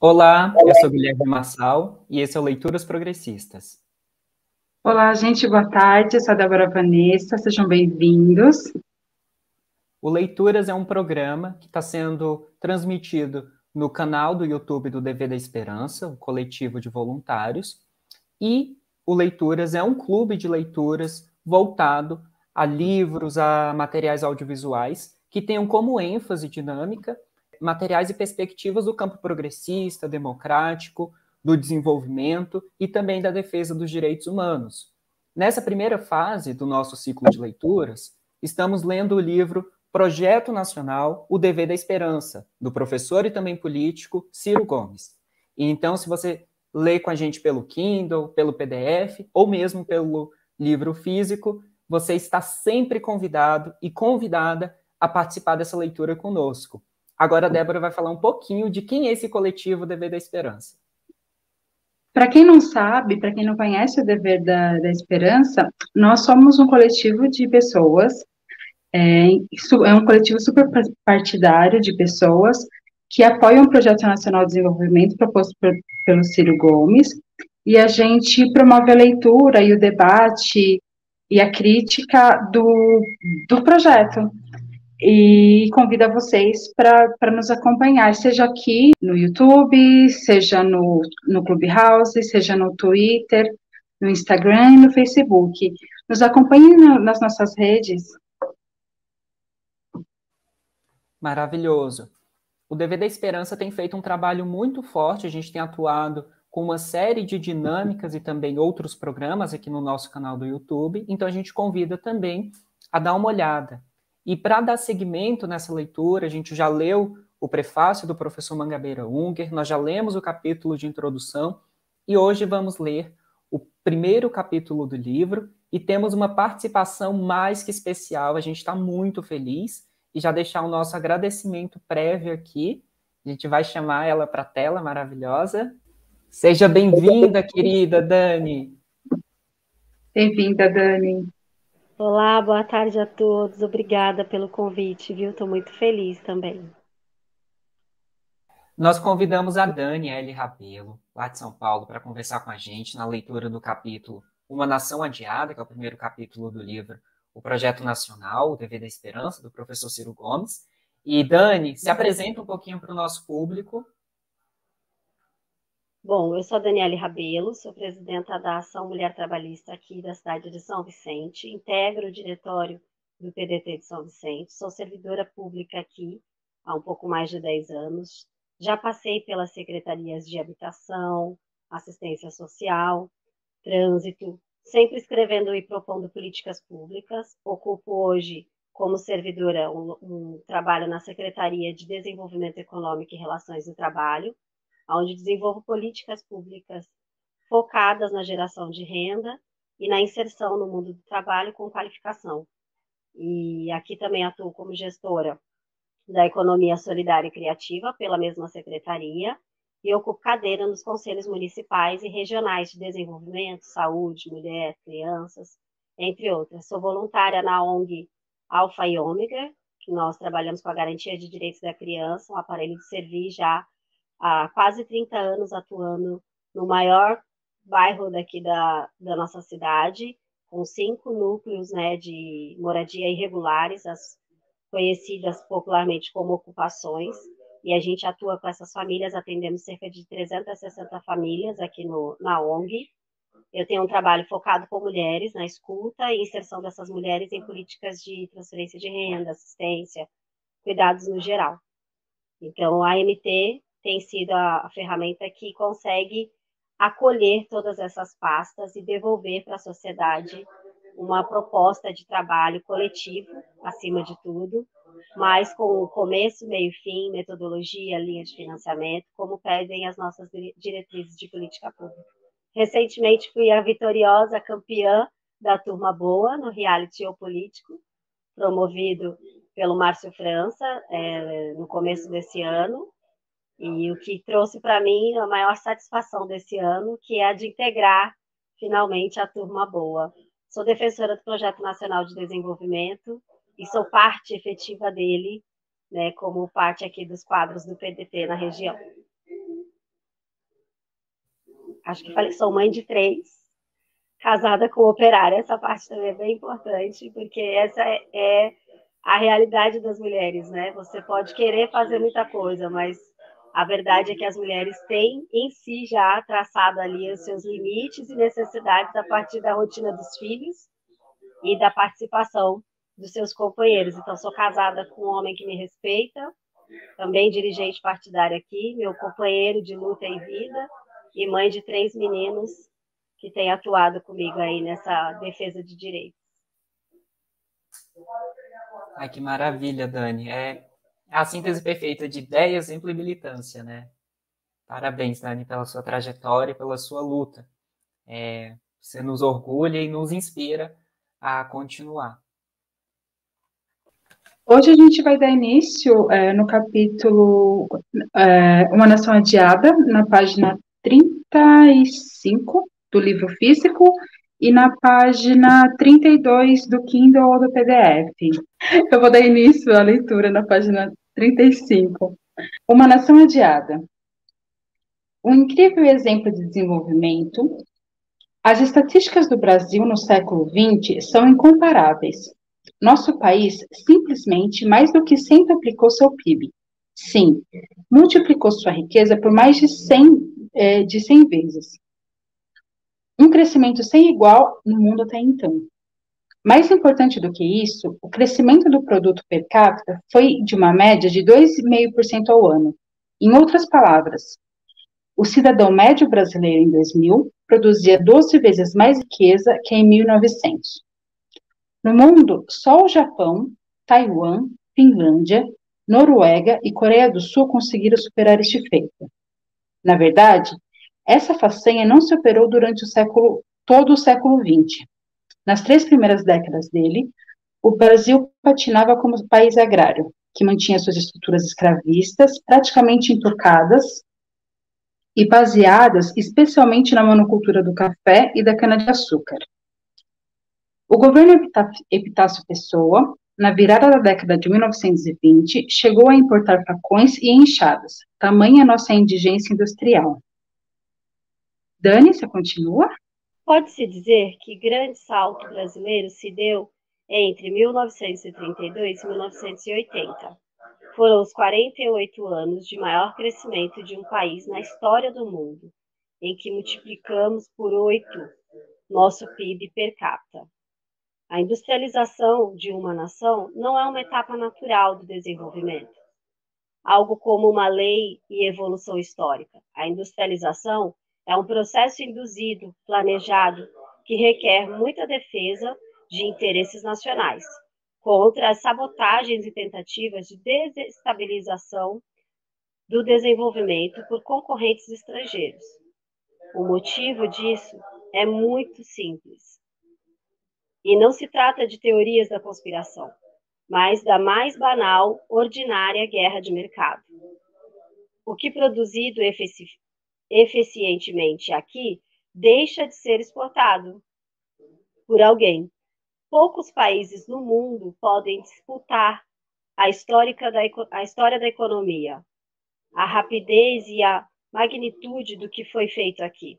Olá, eu sou Guilherme Marçal e esse é o Leituras Progressistas. Olá, gente, boa tarde. Eu sou a Débora Vanessa, sejam bem-vindos. O Leituras é um programa que está sendo transmitido no canal do YouTube do DV da Esperança, o coletivo de voluntários, e o Leituras é um clube de leituras voltado a livros, a materiais audiovisuais, que tenham como ênfase dinâmica materiais e perspectivas do campo progressista, democrático, do desenvolvimento e também da defesa dos direitos humanos. Nessa primeira fase do nosso ciclo de leituras, estamos lendo o livro Projeto Nacional, O Dever da Esperança, do professor e também político Ciro Gomes. E então, se você lê com a gente pelo Kindle, pelo PDF ou mesmo pelo livro físico, você está sempre convidado e convidada a participar dessa leitura conosco. Agora a Débora vai falar um pouquinho de quem é esse coletivo Dever da Esperança. Para quem não sabe, para quem não conhece o Dever da Esperança, nós somos um coletivo de pessoas, é um coletivo super partidário de pessoas que apoiam o Projeto Nacional de Desenvolvimento proposto pelo Ciro Gomes, e a gente promove a leitura e o debate e a crítica do projeto. E convido vocês para nos acompanhar, seja aqui no YouTube, seja no Clubhouse, seja no Twitter, no Instagram e no Facebook. Nos acompanhem nas nossas redes. Maravilhoso. O Dever da Esperança tem feito um trabalho muito forte, a gente tem atuado com uma série de dinâmicas e também outros programas aqui no nosso canal do YouTube, então a gente convida também a dar uma olhada. E para dar seguimento nessa leitura, a gente já leu o prefácio do professor Mangabeira Unger, nós já lemos o capítulo de introdução e hoje vamos ler o primeiro capítulo do livro e temos uma participação mais que especial, a gente está muito feliz e já deixar o nosso agradecimento prévio aqui. A gente vai chamar ela para a tela maravilhosa. Seja bem-vinda, querida Dani. Bem-vinda, Dani. Olá, boa tarde a todos. Obrigada pelo convite, viu? Estou muito feliz também. Nós convidamos a Dani L. Rabelo, lá de São Paulo, para conversar com a gente na leitura do capítulo Uma Nação Adiada, que é o primeiro capítulo do livro O Projeto Nacional, O Dever da Esperança, do professor Ciro Gomes. E, Dani, se apresenta um pouquinho para o nosso público. Bom, eu sou a Daniele Rabelo, sou presidenta da Ação Mulher Trabalhista aqui da cidade de São Vicente, integro o diretório do PDT de São Vicente, sou servidora pública aqui há um pouco mais de 10 anos, já passei pelas secretarias de habitação, assistência social, trânsito, sempre escrevendo e propondo políticas públicas, ocupo hoje como servidora um trabalho na Secretaria de Desenvolvimento Econômico e Relações do Trabalho, onde desenvolvo políticas públicas focadas na geração de renda e na inserção no mundo do trabalho com qualificação. E aqui também atuo como gestora da Economia Solidária e Criativa pela mesma secretaria e ocupo cadeira nos conselhos municipais e regionais de desenvolvimento, saúde, mulher, crianças, entre outras. Sou voluntária na ONG Alfa e Ômega, que nós trabalhamos com a garantia de direitos da criança, um aparelho de servir já há quase 30 anos atuando no maior bairro daqui da nossa cidade, com 5 núcleos, né, de moradia irregulares, as conhecidas popularmente como ocupações, e a gente atua com essas famílias, atendemos cerca de 360 famílias aqui na ONG. Eu tenho um trabalho focado com mulheres, na escuta e inserção dessas mulheres em políticas de transferência de renda, assistência, cuidados no geral. Então, a AMT tem sido a ferramenta que consegue acolher todas essas pastas e devolver para a sociedade uma proposta de trabalho coletivo, acima de tudo, mas com começo, meio e fim, metodologia, linha de financiamento, como pedem as nossas diretrizes de política pública. Recentemente fui a vitoriosa campeã da Turma Boa no reality O Político, promovido pelo Márcio França no começo desse ano, e o que trouxe para mim a maior satisfação desse ano, que é a de integrar finalmente a Turma Boa. Sou defensora do Projeto Nacional de Desenvolvimento e sou parte efetiva dele, né, como parte aqui dos quadros do PDT na região. acho que falei, sou mãe de 3, casada com operária. Essa parte também é bem importante, porque essa é a realidade das mulheres, né? Você pode querer fazer muita coisa, mas a verdade é que as mulheres têm em si já traçado ali os seus limites e necessidades a partir da rotina dos filhos e da participação dos seus companheiros. Então, sou casada com um homem que me respeita, também dirigente partidário aqui, meu companheiro de luta e vida, e mãe de 3 meninos que tem atuado comigo aí nessa defesa de direitos. Ai, que maravilha, Dani. É a síntese perfeita de ideia, exemplo e militância, né? Parabéns, Dani, pela sua trajetória e pela sua luta. Você nos orgulha e nos inspira a continuar. Hoje a gente vai dar início no capítulo Uma Nação Adiada, na página 35 do livro físico e na página 32 do Kindle ou do PDF. Eu vou dar início à leitura na página 35. Uma Nação Adiada. Um incrível exemplo de desenvolvimento. As estatísticas do Brasil no século XX são incomparáveis. Nosso país simplesmente mais do que centuplicou seu PIB. Sim, multiplicou sua riqueza por mais de 100 vezes. Um crescimento sem igual no mundo até então. Mais importante do que isso, o crescimento do produto per capita foi de uma média de 2,5% ao ano. Em outras palavras, o cidadão médio brasileiro em 2000 produzia 12 vezes mais riqueza que em 1900. No mundo, só o Japão, Taiwan, Finlândia, Noruega e Coreia do Sul conseguiram superar este feito. Na verdade, essa façanha não se operou durante todo o século XX. Nas 3 primeiras décadas dele, o Brasil patinava como país agrário, que mantinha suas estruturas escravistas praticamente intocadas e baseadas especialmente na monocultura do café e da cana-de-açúcar. O governo Epitácio Pessoa, na virada da década de 1920, chegou a importar facões e enxadas, tamanha nossa indigência industrial. Dani, você continua? Pode-se dizer que grande salto brasileiro se deu entre 1932 e 1980. Foram os 48 anos de maior crescimento de um país na história do mundo, em que multiplicamos por 8 nosso PIB per capita. A industrialização de uma nação não é uma etapa natural do desenvolvimento, algo como uma lei e evolução histórica. A industrialização é um processo induzido, planejado, que requer muita defesa de interesses nacionais, contra as sabotagens e tentativas de desestabilização do desenvolvimento por concorrentes estrangeiros. O motivo disso é muito simples. E não se trata de teorias da conspiração, mas da mais banal, ordinária guerra de mercado. O que produzido eficientemente aqui deixa de ser exportado por alguém. Poucos países no mundo podem disputar a história da economia, a rapidez e a magnitude do que foi feito aqui.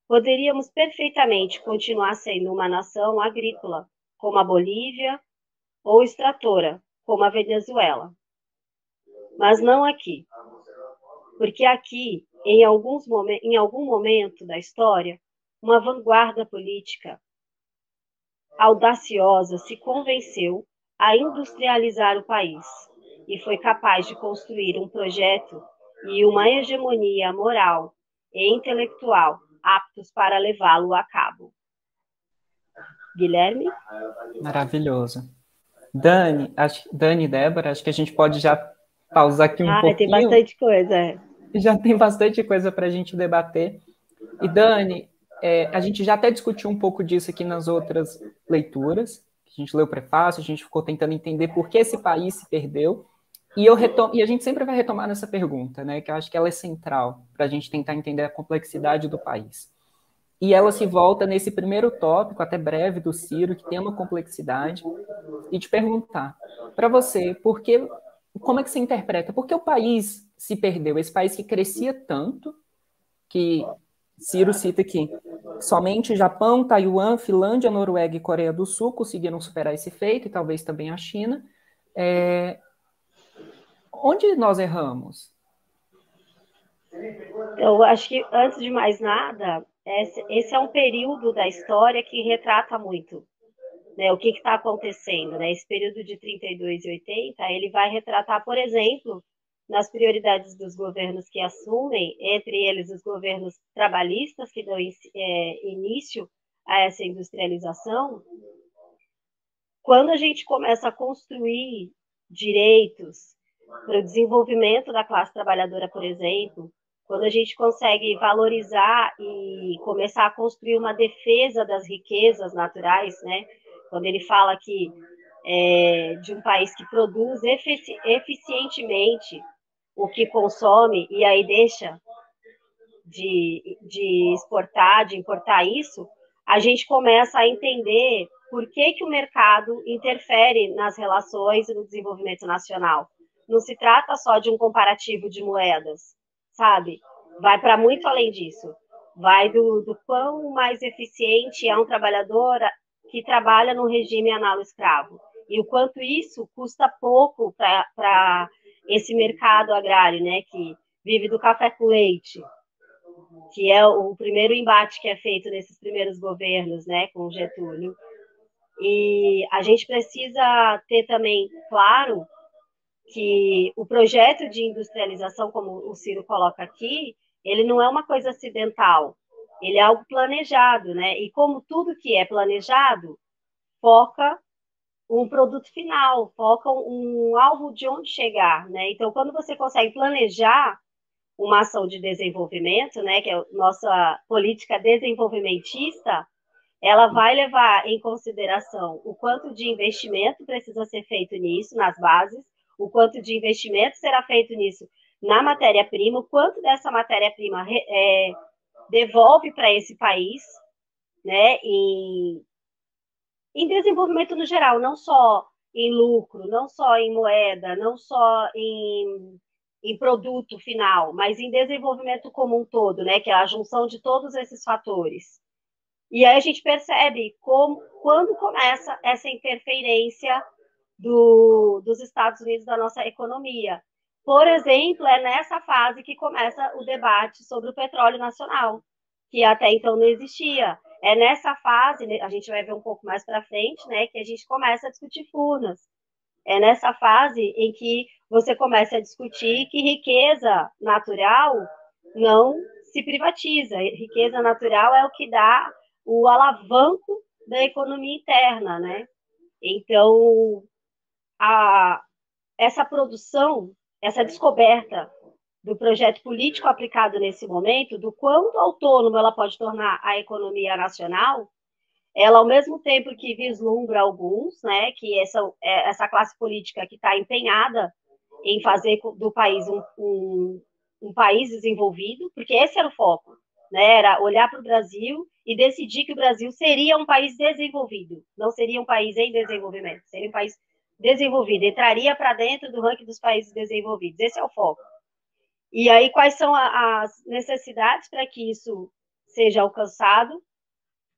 Poderíamos perfeitamente continuar sendo uma nação agrícola, como a Bolívia, ou extratora, como a Venezuela. Mas não aqui. Porque aqui, em algum momento da história, uma vanguarda política audaciosa se convenceu a industrializar o país e foi capaz de construir um projeto e uma hegemonia moral e intelectual aptos para levá-lo a cabo. Guilherme? Maravilhoso. Dani e Débora, acho que a gente pode já pausar aqui um pouquinho. Tem bastante coisa. Já tem bastante coisa para a gente debater. E Dani, a gente já até discutiu um pouco disso aqui nas outras leituras. A gente leu o prefácio, a gente ficou tentando entender por que esse país se perdeu. E a gente sempre vai retomar nessa pergunta, né, que eu acho que ela é central para a gente tentar entender a complexidade do país. E ela se volta nesse primeiro tópico, até breve, do Ciro, que tem uma complexidade, e te perguntar, para você, como é que você interpreta? Por que o país se perdeu? Esse país que crescia tanto, que Ciro cita aqui, somente Japão, Taiwan, Finlândia, Noruega e Coreia do Sul conseguiram superar esse feito, e talvez também a China. Onde nós erramos? Eu acho que, antes de mais nada, esse é um período da história que retrata muito, né, o que está acontecendo. Né? Esse período de 32 e 80, ele vai retratar, por exemplo, nas prioridades dos governos que assumem, entre eles os governos trabalhistas, que dão início a essa industrialização. Quando a gente começa a construir direitos para o desenvolvimento da classe trabalhadora, por exemplo, quando a gente consegue valorizar e começar a construir uma defesa das riquezas naturais, né? Quando ele fala que de um país que produz eficientemente o que consome e aí deixa de exportar, de importar isso, a gente começa a entender por que o mercado interfere nas relações e no desenvolvimento nacional. Não se trata só de um comparativo de moedas, sabe? Vai para muito além disso. Vai do quão mais eficiente é um trabalhador que trabalha no regime análogo escravo. E o quanto isso custa pouco para esse mercado agrário, né, que vive do café com leite, que é o primeiro embate que é feito nesses primeiros governos, né, com o Getúlio. E a gente precisa ter também claro que o projeto de industrialização, como o Ciro coloca aqui, ele não é uma coisa acidental, ele é algo planejado, né? E como tudo que é planejado, foca um produto final, foca um alvo de onde chegar, né? Então, quando você consegue planejar uma ação de desenvolvimento, né, que é a nossa política desenvolvimentista, ela vai levar em consideração o quanto de investimento precisa ser feito nisso, nas bases, o quanto de investimento será feito nisso na matéria-prima, o quanto dessa matéria-prima devolve para esse país, né, em desenvolvimento no geral, não só em lucro, não só em moeda, não só em produto final, mas em desenvolvimento como um todo, né, que é a junção de todos esses fatores. E aí a gente percebe quando começa essa interferência dos Estados Unidos na nossa economia. Por exemplo, é nessa fase que começa o debate sobre o petróleo nacional, que até então não existia. É nessa fase, a gente vai ver um pouco mais para frente, né, que a gente começa a discutir Furnas. É nessa fase em que você começa a discutir que riqueza natural não se privatiza. Riqueza natural é o que dá o alavanco da economia interna, né? Então, essa produção, essa descoberta do projeto político aplicado nesse momento, do quanto autônomo ela pode tornar a economia nacional, ela, ao mesmo tempo que vislumbra alguns, né, que essa classe política que está empenhada em fazer do país um país desenvolvido, porque esse era o foco, né, era olhar para o Brasil e decidir que o Brasil seria um país desenvolvido, não seria um país em desenvolvimento, seria um país desenvolvido, entraria para dentro do ranking dos países desenvolvidos, esse é o foco. E aí, quais são as necessidades para que isso seja alcançado?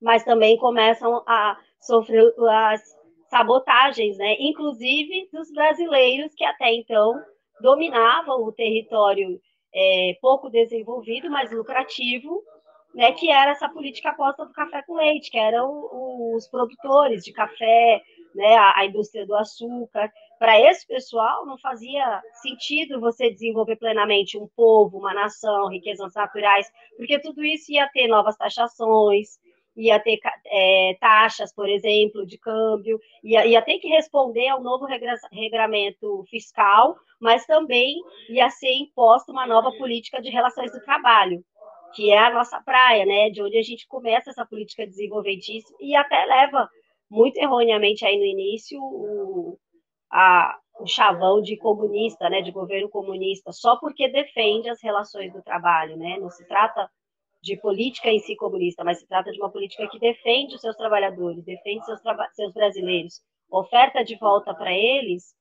Mas também começam a sofrer as sabotagens, né? Inclusive dos brasileiros que até então dominavam o território pouco desenvolvido, mas lucrativo, né? Que era essa política aposta do café com leite, que eram os produtores de café, né? A indústria do açúcar. Para esse pessoal não fazia sentido você desenvolver plenamente um povo, uma nação, riquezas naturais, porque tudo isso ia ter novas taxações, ia ter taxas, por exemplo, de câmbio, ia ter que responder ao novo regramento fiscal, mas também ia ser imposta uma nova política de relações do trabalho, que é a nossa praia, né, de onde a gente começa essa política desenvolvimentista e até leva, muito erroneamente aí no início, o chavão de comunista, né, de governo comunista, só porque defende as relações do trabalho, né, não se trata de política em si comunista, mas se trata de uma política que defende os seus trabalhadores, defende seus brasileiros, oferta de volta para eles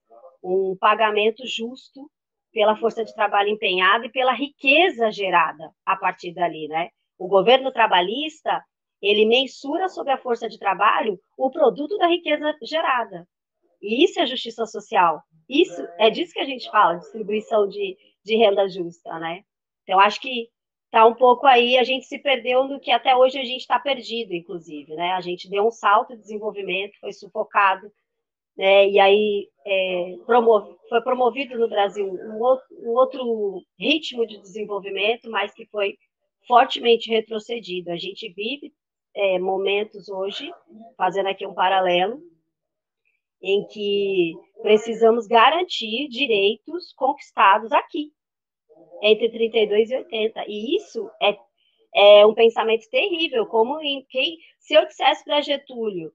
um pagamento justo pela força de trabalho empenhada e pela riqueza gerada a partir dali, né? O governo trabalhista, ele mensura sobre a força de trabalho o produto da riqueza gerada. E isso é justiça social. Isso é disso que a gente fala, distribuição de renda justa, né? Então, acho que está um pouco aí, a gente se perdeu no que até hoje a gente está perdido, inclusive, né? A gente deu um salto de desenvolvimento, foi sufocado, né? E aí foi promovido no Brasil um outro ritmo de desenvolvimento, mas que foi fortemente retrocedido. A gente vive momentos hoje, fazendo aqui um paralelo, em que precisamos garantir direitos conquistados aqui, entre 32 e 80. E isso é um pensamento terrível, como se eu dissesse para Getúlio,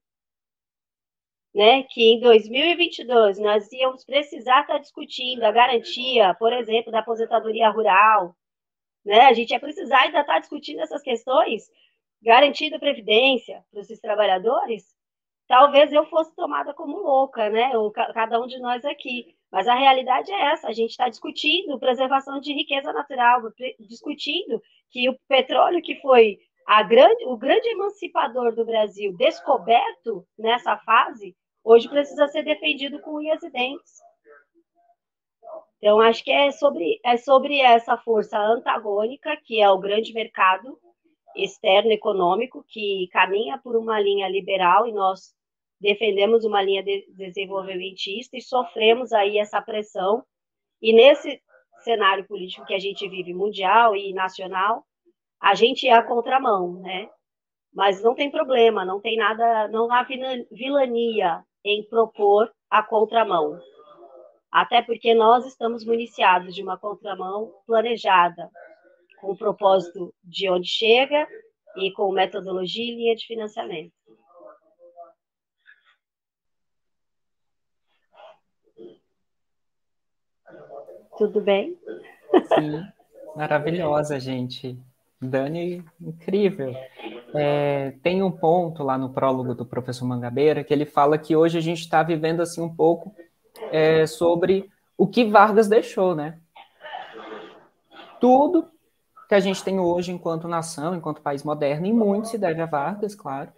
né, que em 2022 nós íamos precisar estar discutindo a garantia, por exemplo, da aposentadoria rural, né, a gente ia precisar ainda estar discutindo essas questões, garantindo previdência para esses trabalhadores, talvez eu fosse tomada como louca, né, ou cada um de nós aqui. Mas a realidade é essa, a gente está discutindo preservação de riqueza natural, discutindo que o petróleo que foi o grande emancipador do Brasil, descoberto nessa fase, hoje precisa ser defendido com unhas e dentes. Então, acho que é sobre essa força antagônica, que é o grande mercado externo econômico, que caminha por uma linha liberal, e nós defendemos uma linha desenvolvimentista e sofremos aí essa pressão. E nesse cenário político que a gente vive, mundial e nacional, a gente é a contramão, né? Mas não tem problema, não tem nada, não há vilania em propor a contramão. Até porque nós estamos municiados de uma contramão planejada, com o propósito de onde chega e com metodologia e linha de financiamento. Tudo bem? Sim, maravilhosa, gente. Dani, incrível. Tem um ponto lá no prólogo do professor Mangabeira que ele fala que hoje a gente está vivendo assim um pouco sobre o que Vargas deixou, né? Tudo que a gente tem hoje enquanto nação, enquanto país moderno, e muito se deve a Vargas, claro.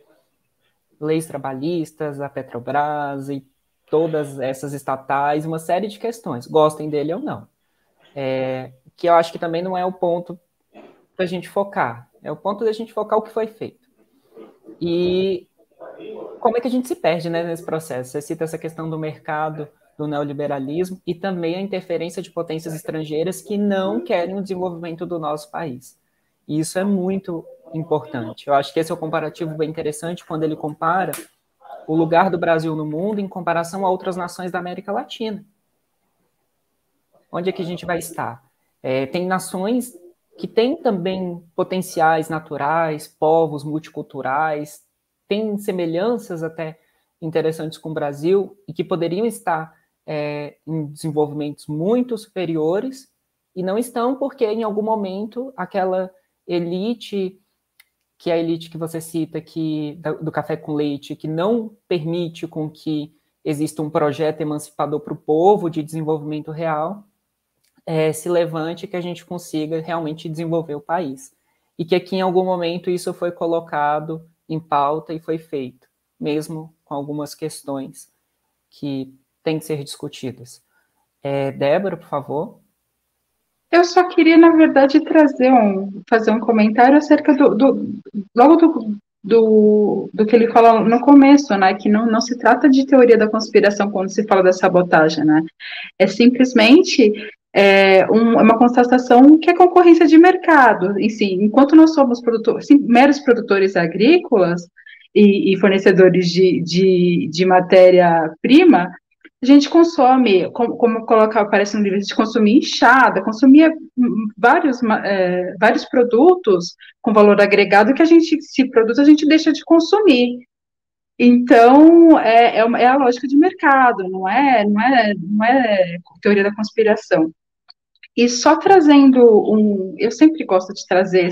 Leis trabalhistas, a Petrobras e todas essas estatais, uma série de questões, gostem dele ou não. Que eu acho que também não é o ponto da gente focar, é o ponto da gente focar o que foi feito. E como é que a gente se perde, né, nesse processo? Você cita essa questão do mercado, do neoliberalismo e também a interferência de potências estrangeiras que não querem o desenvolvimento do nosso país. E isso é muito importante. Eu acho que esse é um comparativo bem interessante quando ele compara o lugar do Brasil no mundo em comparação a outras nações da América Latina. Onde é que a gente vai estar? Tem nações que têm também potenciais naturais, povos multiculturais, têm semelhanças até interessantes com o Brasil e que poderiam estar em desenvolvimentos muito superiores e não estão porque em algum momento aquela elite, que é a elite que você cita do café com leite, que não permite com que exista um projeto emancipador para o povo de desenvolvimento real, se levante e que a gente consiga realmente desenvolver o país. E que aqui, em algum momento, isso foi colocado em pauta e foi feito, mesmo com algumas questões que têm que ser discutidas. Débora, por favor. Eu só queria, na verdade, fazer um comentário acerca do que ele fala no começo, né, que não se trata de teoria da conspiração quando se fala da sabotagem, né, é simplesmente uma constatação que é concorrência de mercado, assim, enquanto nós somos meros produtores agrícolas e fornecedores de matéria-prima, a gente consome, como aparece no livro, a gente consumia enxada, consumia vários produtos com valor agregado que se produz, a gente deixa de consumir. Então, é a lógica de mercado, não é teoria da conspiração. E só trazendo eu sempre gosto de trazer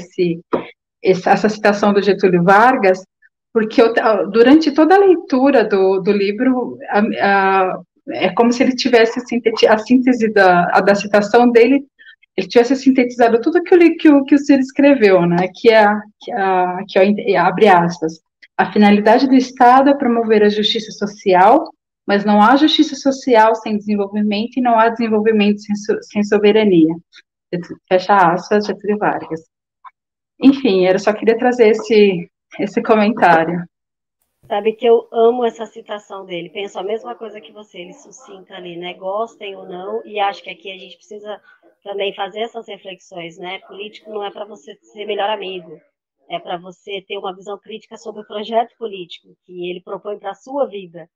essa citação do Getúlio Vargas, porque durante toda a leitura do livro, é como se ele tivesse a síntese da citação dele, ele tivesse sintetizado tudo aquilo que o Ciro escreveu, né? Abre aspas. A finalidade do Estado é promover a justiça social, mas não há justiça social sem desenvolvimento e não há desenvolvimento sem soberania. Fecha aspas, Getúlio Vargas. Enfim, eu só queria trazer esse comentário. Sabe que eu amo essa citação dele, penso a mesma coisa que você, ele sucinta ali, né? Gostem ou não, e acho que aqui a gente precisa também fazer essas reflexões, né? Político não é para você ser melhor amigo, é para você ter uma visão crítica sobre o projeto político que ele propõe para a sua vida,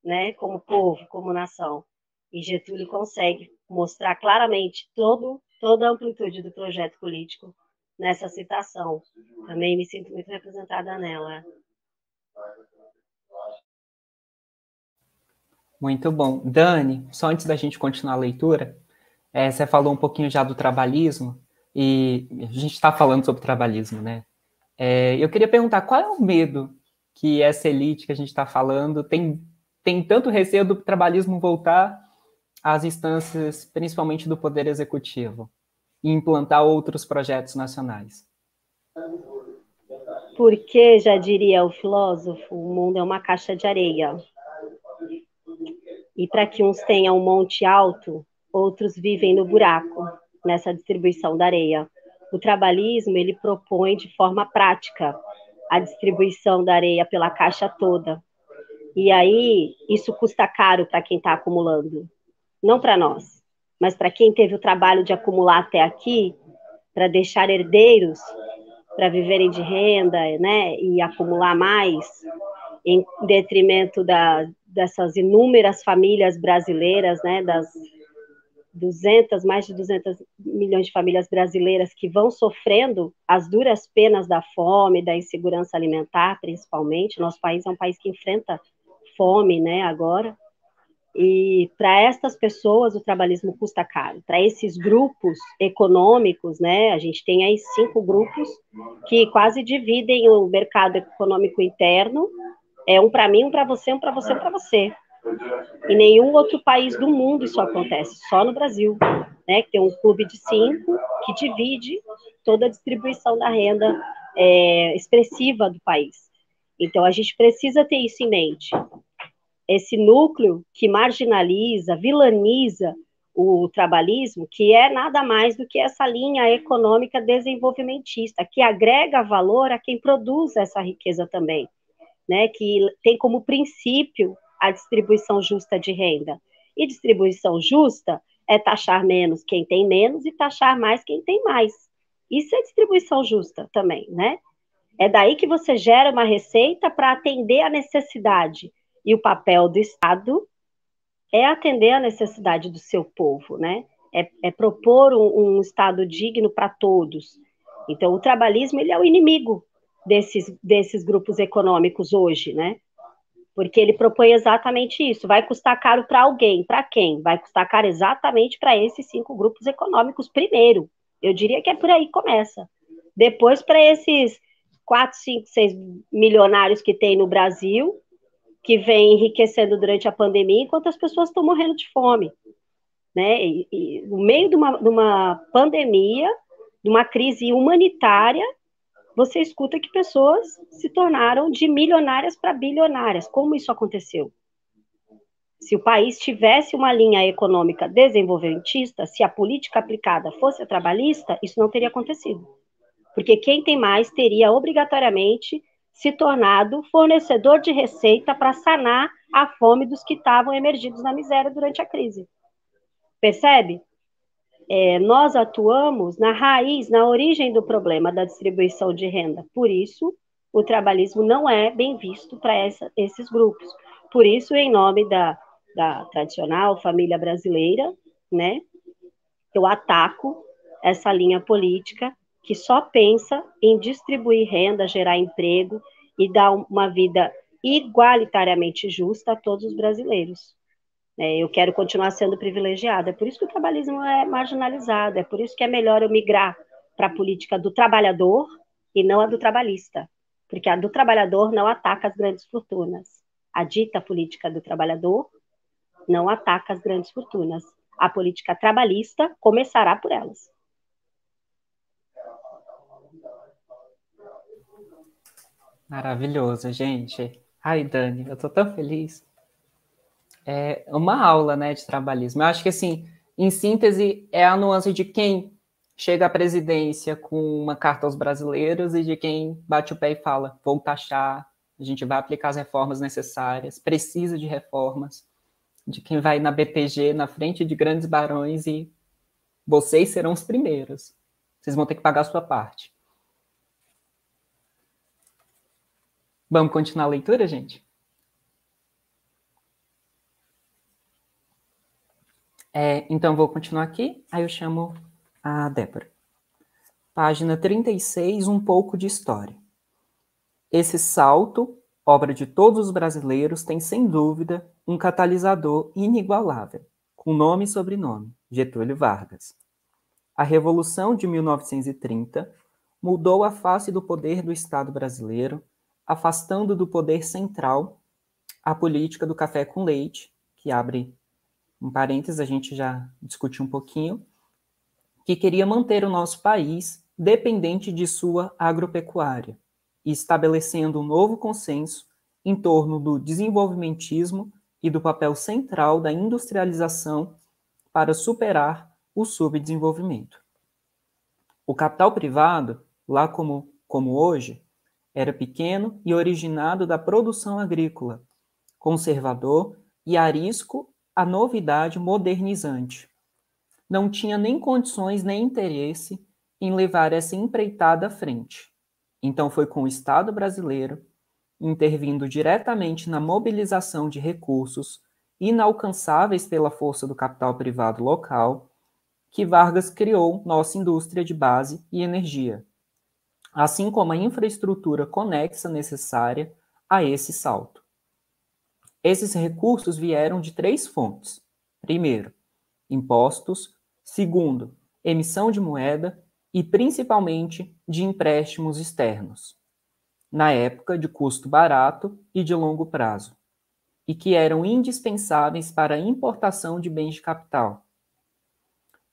né? Como povo, como nação. E Getúlio consegue mostrar claramente toda a amplitude do projeto político nessa citação. Também me sinto muito representada nela. Muito bom. Dani, só antes da gente continuar a leitura, você falou um pouquinho já do trabalhismo, e a gente está falando sobre trabalhismo, né? Eu queria perguntar, qual é o medo que essa elite que a gente está falando tem tanto receio do trabalhismo voltar às instâncias, principalmente do Poder Executivo, e implantar outros projetos nacionais? Porque, já diria o filósofo, o mundo é uma caixa de areia. E para que uns tenham um monte alto, outros vivem no buraco, nessa distribuição da areia. O trabalhismo, ele propõe de forma prática a distribuição da areia pela caixa toda. E aí, isso custa caro para quem está acumulando. Não para nós, mas para quem teve o trabalho de acumular até aqui, para deixar herdeiros, para viverem de renda, né, e acumular mais, em detrimento dessas inúmeras famílias brasileiras, né, das mais de 200 milhões de famílias brasileiras que vão sofrendo as duras penas da fome, da insegurança alimentar, principalmente. Nosso país é um país que enfrenta fome, né, agora. E para estas pessoas o trabalhismo custa caro. Para esses grupos econômicos, né, a gente tem aí 5 grupos que quase dividem o mercado econômico interno. É um para mim, um para você, um para você, um para você. Em nenhum outro país do mundo isso acontece, só no Brasil, né? Que tem um clube de 5 que divide toda a distribuição da renda expressiva do país. Então a gente precisa ter isso em mente. Esse núcleo que marginaliza, vilaniza o trabalhismo, que é nada mais do que essa linha econômica desenvolvimentista, que agrega valor a quem produz essa riqueza também, né? Que tem como princípio a distribuição justa de renda. E distribuição justa é taxar menos quem tem menos e taxar mais quem tem mais. Isso é distribuição justa também, né? É daí que você gera uma receita para atender a necessidade. E o papel do Estado é atender a necessidade do seu povo, né? É propor um Estado digno para todos. Então, o trabalhismo ele é o inimigo desses grupos econômicos hoje, né? Porque ele propõe exatamente isso. Vai custar caro para alguém. Para quem? Vai custar caro exatamente para esses 5 grupos econômicos primeiro. Eu diria que é por aí que começa. Depois, para esses 4, 5, 6 milionários que tem no Brasil, que vem enriquecendo durante a pandemia, enquanto as pessoas estão morrendo de fome. Né? E no meio de uma pandemia, de uma crise humanitária, você escuta que pessoas se tornaram de milionárias para bilionárias. Como isso aconteceu? Se o país tivesse uma linha econômica desenvolvimentista, se a política aplicada fosse a trabalhista, isso não teria acontecido. Porque quem tem mais teria obrigatoriamente se tornado fornecedor de receita para sanar a fome dos que estavam emergidos na miséria durante a crise. Percebe? Nós atuamos na raiz, na origem do problema da distribuição de renda. Por isso, o trabalhismo não é bem visto para esses grupos. Por isso, em nome da tradicional família brasileira, né, eu ataco essa linha política que só pensa em distribuir renda, gerar emprego e dar uma vida igualitariamente justa a todos os brasileiros. Eu quero continuar sendo privilegiada. É por isso que o trabalhismo é marginalizado, é por isso que é melhor eu migrar para a política do trabalhador e não a do trabalhista, porque a do trabalhador não ataca as grandes fortunas. A dita política do trabalhador não ataca as grandes fortunas. A política trabalhista começará por elas. Maravilhoso, gente. Ai, Dani, eu tô tão feliz. É uma aula, né, de trabalhismo. Eu acho que, assim, em síntese, é a nuance de quem chega à presidência com uma carta aos brasileiros e de quem bate o pé e fala, vou taxar, a gente vai aplicar as reformas necessárias, precisa de reformas, de quem vai na BTG, na frente de grandes barões e vocês serão os primeiros. Vocês vão ter que pagar a sua parte. Vamos continuar a leitura, gente? Então, vou continuar aqui, aí eu chamo a Débora. Página 36, um pouco de história. Esse salto, obra de todos os brasileiros, tem, sem dúvida, um catalisador inigualável, com nome e sobrenome, Getúlio Vargas. A Revolução de 1930 mudou a face do poder do Estado brasileiro, afastando do poder central a política do café com leite, que abre um parênteses, a gente já discutiu um pouquinho, que queria manter o nosso país dependente de sua agropecuária, e estabelecendo um novo consenso em torno do desenvolvimentismo e do papel central da industrialização para superar o subdesenvolvimento. O capital privado, lá como hoje, era pequeno e originado da produção agrícola, conservador e arisco à novidade modernizante. Não tinha nem condições nem interesse em levar essa empreitada à frente. Então foi com o Estado brasileiro, intervindo diretamente na mobilização de recursos inalcançáveis pela força do capital privado local, que Vargas criou nossa indústria de base e energia, assim como a infraestrutura conexa necessária a esse salto. Esses recursos vieram de 3 fontes. Primeiro, impostos. Segundo, emissão de moeda e, principalmente, de empréstimos externos, na época de custo barato e de longo prazo, e que eram indispensáveis para a importação de bens de capital.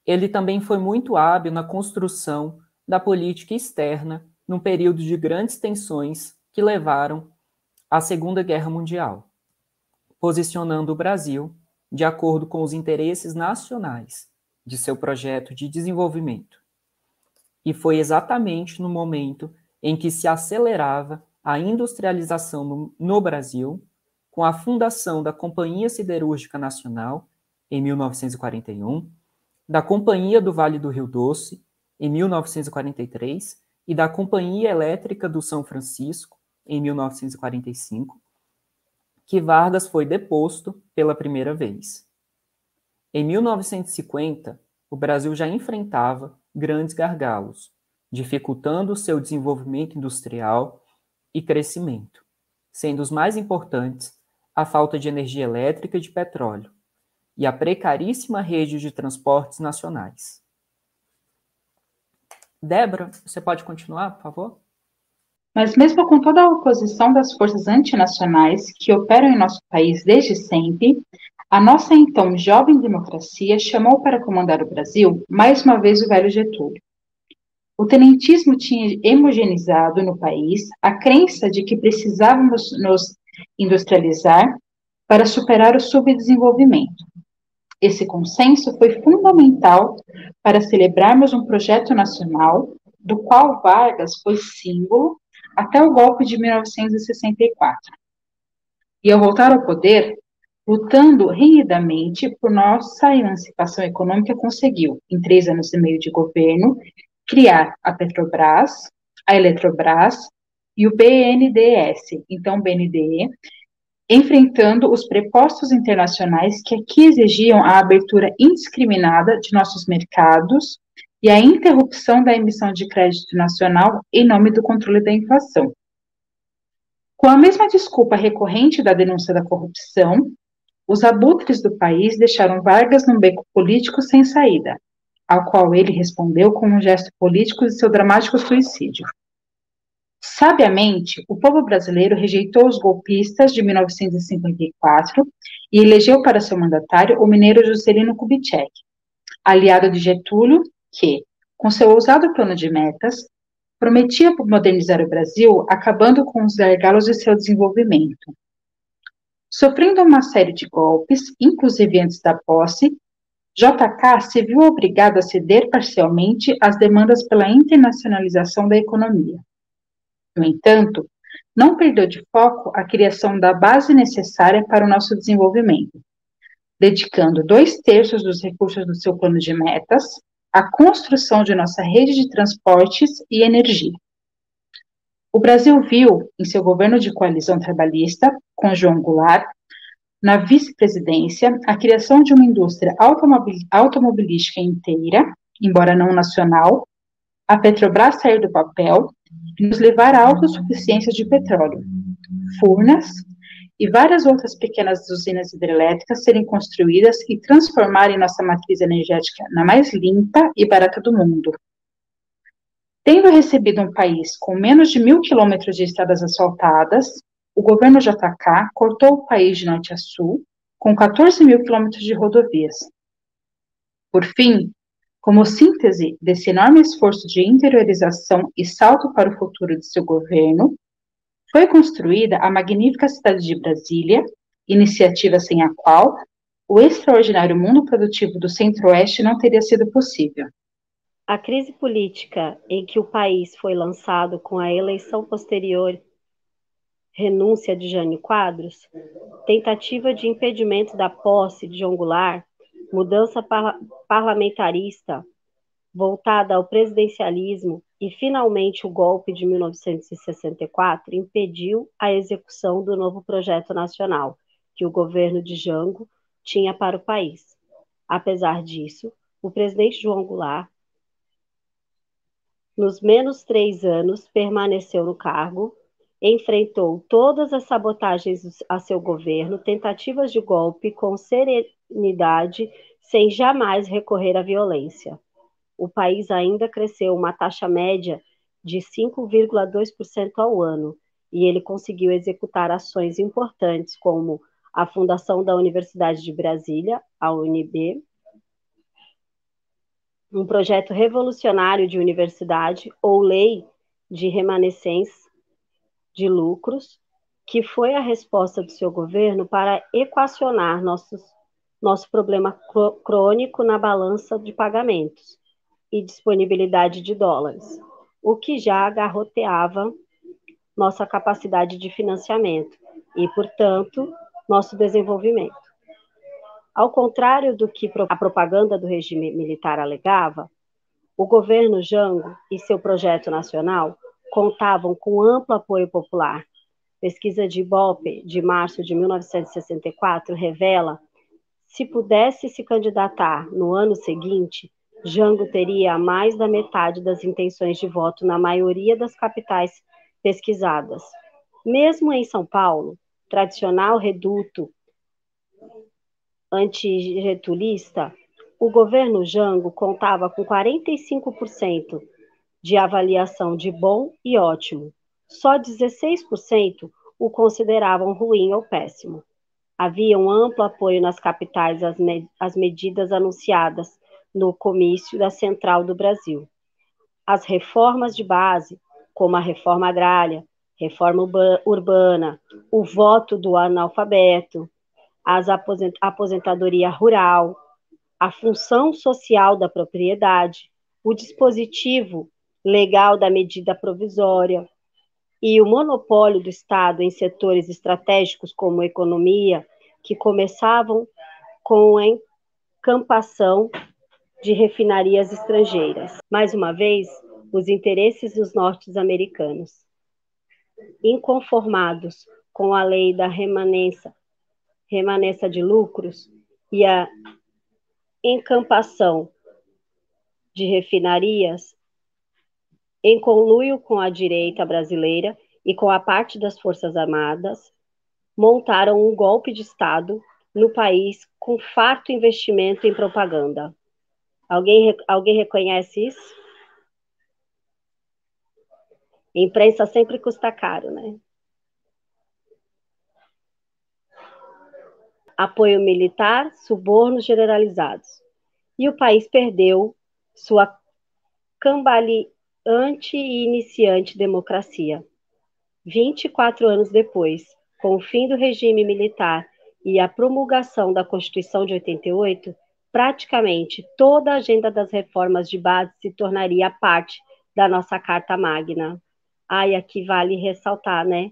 Ele também foi muito hábil na construção da política externa num período de grandes tensões que levaram à Segunda Guerra Mundial, posicionando o Brasil de acordo com os interesses nacionais de seu projeto de desenvolvimento. E foi exatamente no momento em que se acelerava a industrialização no Brasil, com a fundação da Companhia Siderúrgica Nacional, em 1941, da Companhia do Vale do Rio Doce, em 1943, e da Companhia Elétrica do São Francisco, em 1945, que Vargas foi deposto pela primeira vez. Em 1950, o Brasil já enfrentava grandes gargalos, dificultando seu desenvolvimento industrial e crescimento, sendo os mais importantes a falta de energia elétrica e de petróleo, e a precaríssima rede de transportes nacionais. Débora, você pode continuar, por favor? Mas mesmo com toda a oposição das forças antinacionais que operam em nosso país desde sempre, a nossa então jovem democracia chamou para comandar o Brasil mais uma vez o velho Getúlio. O tenentismo tinha homogeneizado no país a crença de que precisávamos nos industrializar para superar o subdesenvolvimento. Esse consenso foi fundamental para celebrarmos um projeto nacional, do qual Vargas foi símbolo até o golpe de 1964. E ao voltar ao poder, lutando renhidamente por nossa emancipação econômica, conseguiu, em 3 anos e meio de governo, criar a Petrobras, a Eletrobras e o BNDES, então BNDE, enfrentando os prepostos internacionais que aqui exigiam a abertura indiscriminada de nossos mercados e a interrupção da emissão de crédito nacional em nome do controle da inflação. Com a mesma desculpa recorrente da denúncia da corrupção, os abutres do país deixaram Vargas num beco político sem saída, ao qual ele respondeu com um gesto político de seu dramático suicídio. Sabiamente, o povo brasileiro rejeitou os golpistas de 1954 e elegeu para seu mandatário o mineiro Juscelino Kubitschek, aliado de Getúlio, que, com seu ousado plano de metas, prometia modernizar o Brasil, acabando com os gargalos de seu desenvolvimento. Sofrendo uma série de golpes, inclusive antes da posse, JK se viu obrigado a ceder parcialmente às demandas pela internacionalização da economia. No entanto, não perdeu de foco a criação da base necessária para o nosso desenvolvimento, dedicando 2/3 dos recursos do seu plano de metas à construção de nossa rede de transportes e energia. O Brasil viu, em seu governo de coalizão trabalhista, com João Goulart, na vice-presidência, a criação de uma indústria automobilística inteira, embora não nacional, a Petrobras sair do papel e nos levar à autossuficiência de petróleo, Furnas e várias outras pequenas usinas hidrelétricas serem construídas e transformarem nossa matriz energética na mais limpa e barata do mundo. Tendo recebido um país com menos de 1.000 quilômetros de estradas asfaltadas, o governo JK cortou o país de norte a sul, com 14.000 quilômetros de rodovias. Por fim, como síntese desse enorme esforço de interiorização e salto para o futuro de seu governo, foi construída a magnífica cidade de Brasília, iniciativa sem a qual o extraordinário mundo produtivo do Centro-Oeste não teria sido possível. A crise política em que o país foi lançado com a eleição posterior, renúncia de Jânio Quadros, tentativa de impedimento da posse de João Goulart, mudança parlamentarista voltada ao presidencialismo e, finalmente, o golpe de 1964 impediu a execução do novo projeto nacional que o governo de Jango tinha para o país. Apesar disso, o presidente João Goulart, nos menos 3 anos, permaneceu no cargo, enfrentou todas as sabotagens a seu governo, tentativas de golpe com serenidade, sem jamais recorrer à violência. O país ainda cresceu uma taxa média de 5,2% ao ano, e ele conseguiu executar ações importantes como a fundação da Universidade de Brasília, a UNB, um projeto revolucionário de universidade ou lei de remanescência de lucros, que foi a resposta do seu governo para equacionar nosso problema crônico na balança de pagamentos e disponibilidade de dólares, o que já garroteava nossa capacidade de financiamento e, portanto, nosso desenvolvimento. Ao contrário do que a propaganda do regime militar alegava, o governo Jango e seu projeto nacional contavam com amplo apoio popular. Pesquisa de Ibope, de março de 1964, revela que, se pudesse se candidatar no ano seguinte, Jango teria mais da metade das intenções de voto na maioria das capitais pesquisadas. Mesmo em São Paulo, tradicional reduto antigetulista, o governo Jango contava com 45% de avaliação de bom e ótimo. Só 16% o consideravam ruim ou péssimo. Havia um amplo apoio nas capitais às medidas anunciadas no comício da Central do Brasil. As reformas de base, como a reforma agrária, reforma urbana, o voto do analfabeto, a aposentadoria rural, a função social da propriedade, o dispositivo legal da medida provisória e o monopólio do Estado em setores estratégicos como economia, que começavam com a encampação de refinarias estrangeiras. Mais uma vez, os interesses dos norte-americanos, inconformados com a lei da remanência de lucros e a encampação de refinarias, em conluio com a direita brasileira e com a parte das Forças Armadas, montaram um golpe de Estado no país com farto investimento em propaganda. Alguém reconhece isso? Imprensa sempre custa caro, né? Apoio militar, subornos generalizados. E o país perdeu sua anti-iniciante democracia. 24 anos depois, com o fim do regime militar e a promulgação da Constituição de 88, praticamente toda a agenda das reformas de base se tornaria parte da nossa Carta Magna. E aqui vale ressaltar, né,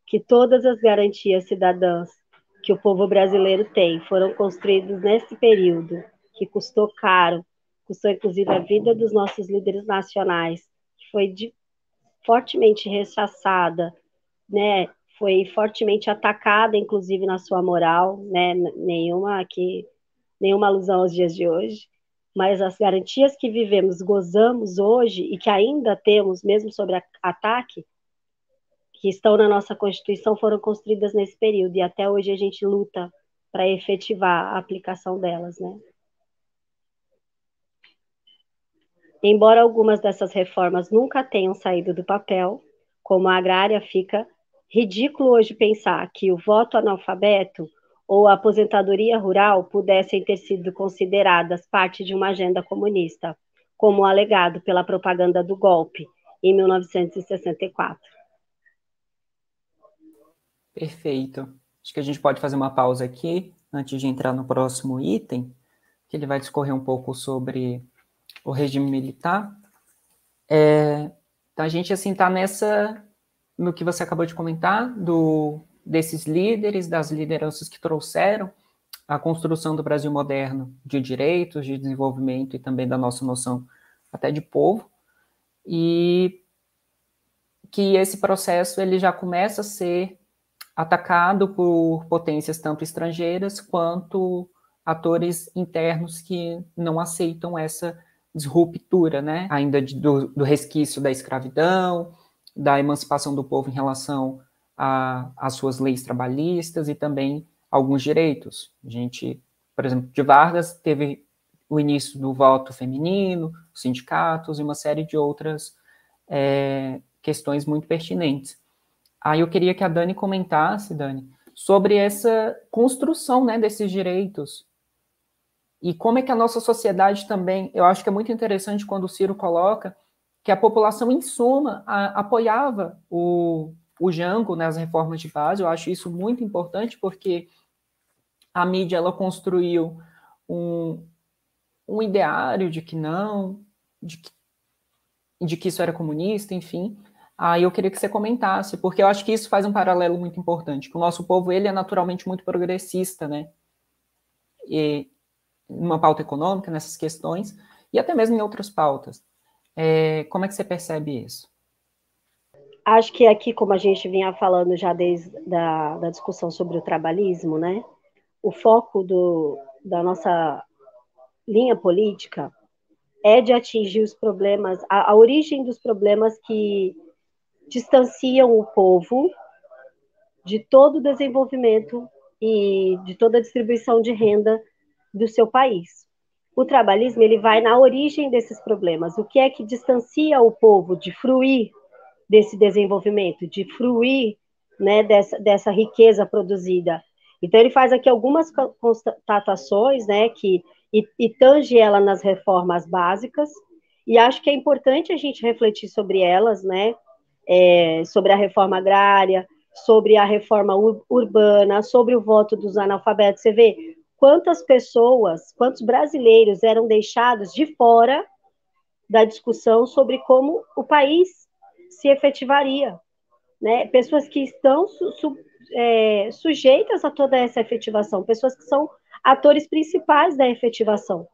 que todas as garantias cidadãs que o povo brasileiro tem foram construídas nesse período, que custou caro, custou inclusive a vida dos nossos líderes nacionais, que foi fortemente rechaçada, né, foi fortemente atacada, inclusive na sua moral, né, nenhuma alusão aos dias de hoje, mas as garantias que vivemos, gozamos hoje e que ainda temos, mesmo sobre ataque, que estão na nossa Constituição, foram construídas nesse período, e até hoje a gente luta para efetivar a aplicação delas, né? Embora algumas dessas reformas nunca tenham saído do papel, como a agrária, fica ridículo hoje pensar que o voto analfabeto ou a aposentadoria rural pudessem ter sido consideradas parte de uma agenda comunista, como alegado pela propaganda do golpe em 1964. Perfeito. Acho que a gente pode fazer uma pausa aqui, antes de entrar no próximo item, que ele vai discorrer um pouco sobre o regime militar. Então, a gente, assim, está no que você acabou de comentar, desses líderes, das lideranças que trouxeram a construção do Brasil moderno, de direitos, de desenvolvimento e também da nossa noção até de povo, e que esse processo ele já começa a ser atacado por potências tanto estrangeiras quanto atores internos que não aceitam essa disruptura, né? Ainda do resquício da escravidão, da emancipação do povo em relação às suas leis trabalhistas e também alguns direitos. A gente, por exemplo, de Vargas teve o início do voto feminino, sindicatos e uma série de outras questões muito pertinentes. Aí eu queria que a Dani comentasse, Dani, sobre essa construção, né, desses direitos e como é que a nossa sociedade também, eu acho que é muito interessante quando o Ciro coloca que a população, em suma, apoiava o Jango nas reformas de base. Eu acho isso muito importante porque a mídia ela construiu um ideário de que não, de que isso era comunista, enfim. Aí eu queria que você comentasse, porque eu acho que isso faz um paralelo muito importante, que o nosso povo ele é naturalmente muito progressista, né? E numa pauta econômica, nessas questões, e até mesmo em outras pautas. Como é que você percebe isso? Acho que aqui, como a gente vinha falando já desde da discussão sobre o trabalhismo, né? O foco da nossa linha política é de atingir os problemas, a origem dos problemas que distanciam o povo de todo o desenvolvimento e de toda a distribuição de renda do seu país. O trabalhismo ele vai na origem desses problemas. O que é que distancia o povo de fruir desse desenvolvimento, de fruir, né, dessa riqueza produzida? Então ele faz aqui algumas constatações, né, e tange ela nas reformas básicas, e acho que é importante a gente refletir sobre elas, né, sobre a reforma agrária, sobre a reforma urbana, sobre o voto dos analfabetos. Você vê quantas pessoas, quantos brasileiros eram deixados de fora da discussão sobre como o país se efetivaria, né? Pessoas que estão sujeitas a toda essa efetivação, pessoas que são atores principais da efetivação.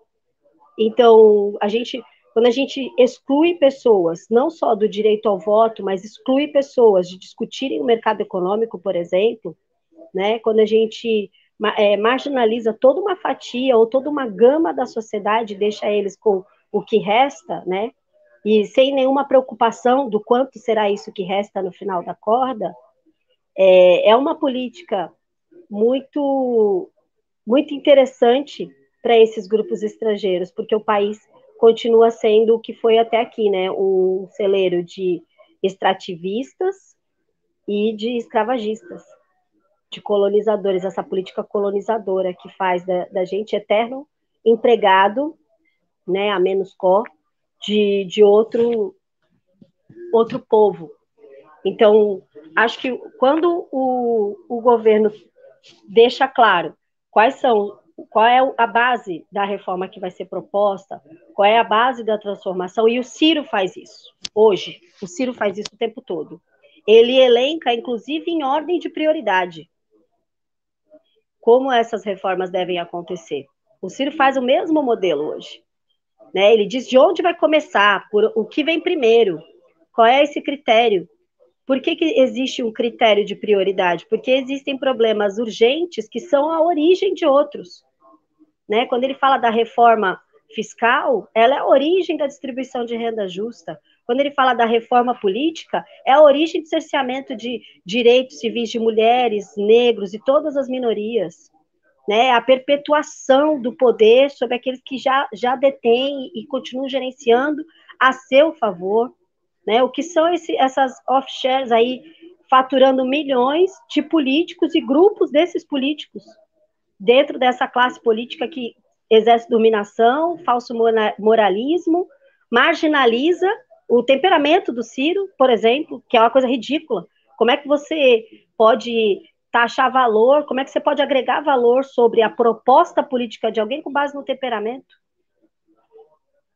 Então, quando a gente exclui pessoas, não só do direito ao voto, mas exclui pessoas de discutirem o mercado econômico, por exemplo, né? Quando a gente marginaliza toda uma fatia ou toda uma gama da sociedade, deixa eles com o que resta, né? E sem nenhuma preocupação do quanto será isso que resta no final da corda, é uma política muito, muito interessante para esses grupos estrangeiros, porque o país continua sendo o que foi até aqui, né? Um celeiro de extrativistas e de escravagistas, de colonizadores, essa política colonizadora que faz da gente eterno empregado, né, a menos có, de outro outro povo. Então, acho que quando o governo deixa claro qual é a base da reforma que vai ser proposta, qual é a base da transformação, e o Ciro faz isso hoje, o Ciro faz isso o tempo todo. Ele elenca, inclusive, em ordem de prioridade, como essas reformas devem acontecer. O Ciro faz o mesmo modelo hoje. Né? Ele diz de onde vai começar, por o que vem primeiro, qual é esse critério. Por que existe um critério de prioridade? Porque existem problemas urgentes que são a origem de outros. Né? Quando ele fala da reforma fiscal, ela é a origem da distribuição de renda justa. Quando ele fala da reforma política, é a origem do cerceamento de direitos civis de mulheres, negros e todas as minorias. Né? A perpetuação do poder sobre aqueles que já detêm e continuam gerenciando a seu favor. Né? O que são essas offshares aí faturando milhões de políticos e grupos desses políticos dentro dessa classe política que exerce dominação, falso moralismo, marginaliza o temperamento do Ciro, por exemplo, que é uma coisa ridícula. Como é que você pode taxar valor, como é que você pode agregar valor sobre a proposta política de alguém com base no temperamento?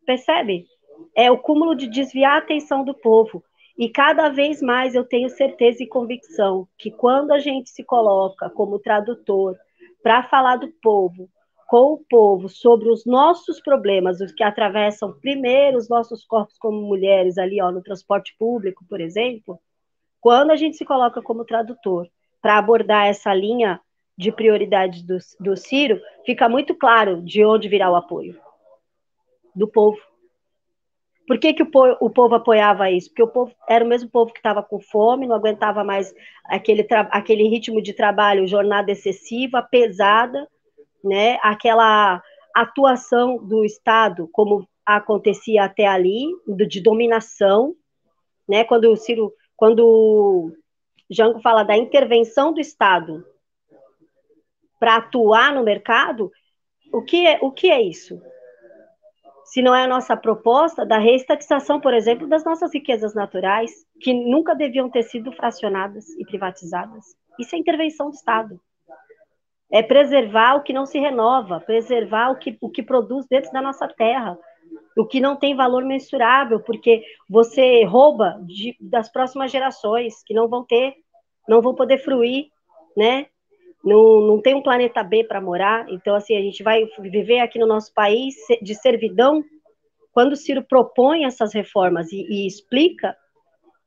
Percebe? É o cúmulo de desviar a atenção do povo. E cada vez mais eu tenho certeza e convicção que quando a gente se coloca como tradutor para falar do povo, com o povo, sobre os nossos problemas, os que atravessam primeiro os nossos corpos como mulheres ali, ó, no transporte público, por exemplo, quando a gente se coloca como tradutor para abordar essa linha de prioridades do Ciro, fica muito claro de onde virá o apoio do povo. Por que o povo apoiava isso? Porque o povo era o mesmo povo que estava com fome, não aguentava mais aquele ritmo de trabalho, jornada excessiva, pesada, né? Aquela atuação do Estado, como acontecia até ali, de dominação, né? Quando o Jango fala da intervenção do Estado para atuar no mercado, o que é isso? Se não é a nossa proposta da reestatização, por exemplo, das nossas riquezas naturais, que nunca deviam ter sido fracionadas e privatizadas. Isso é intervenção do Estado. É preservar o que não se renova, preservar o que produz dentro da nossa terra, o que não tem valor mensurável, porque você rouba das próximas gerações, que não vão poder fruir, né? Não tem um planeta B para morar, então assim, a gente vai viver aqui no nosso país de servidão. Quando o Ciro propõe essas reformas e explica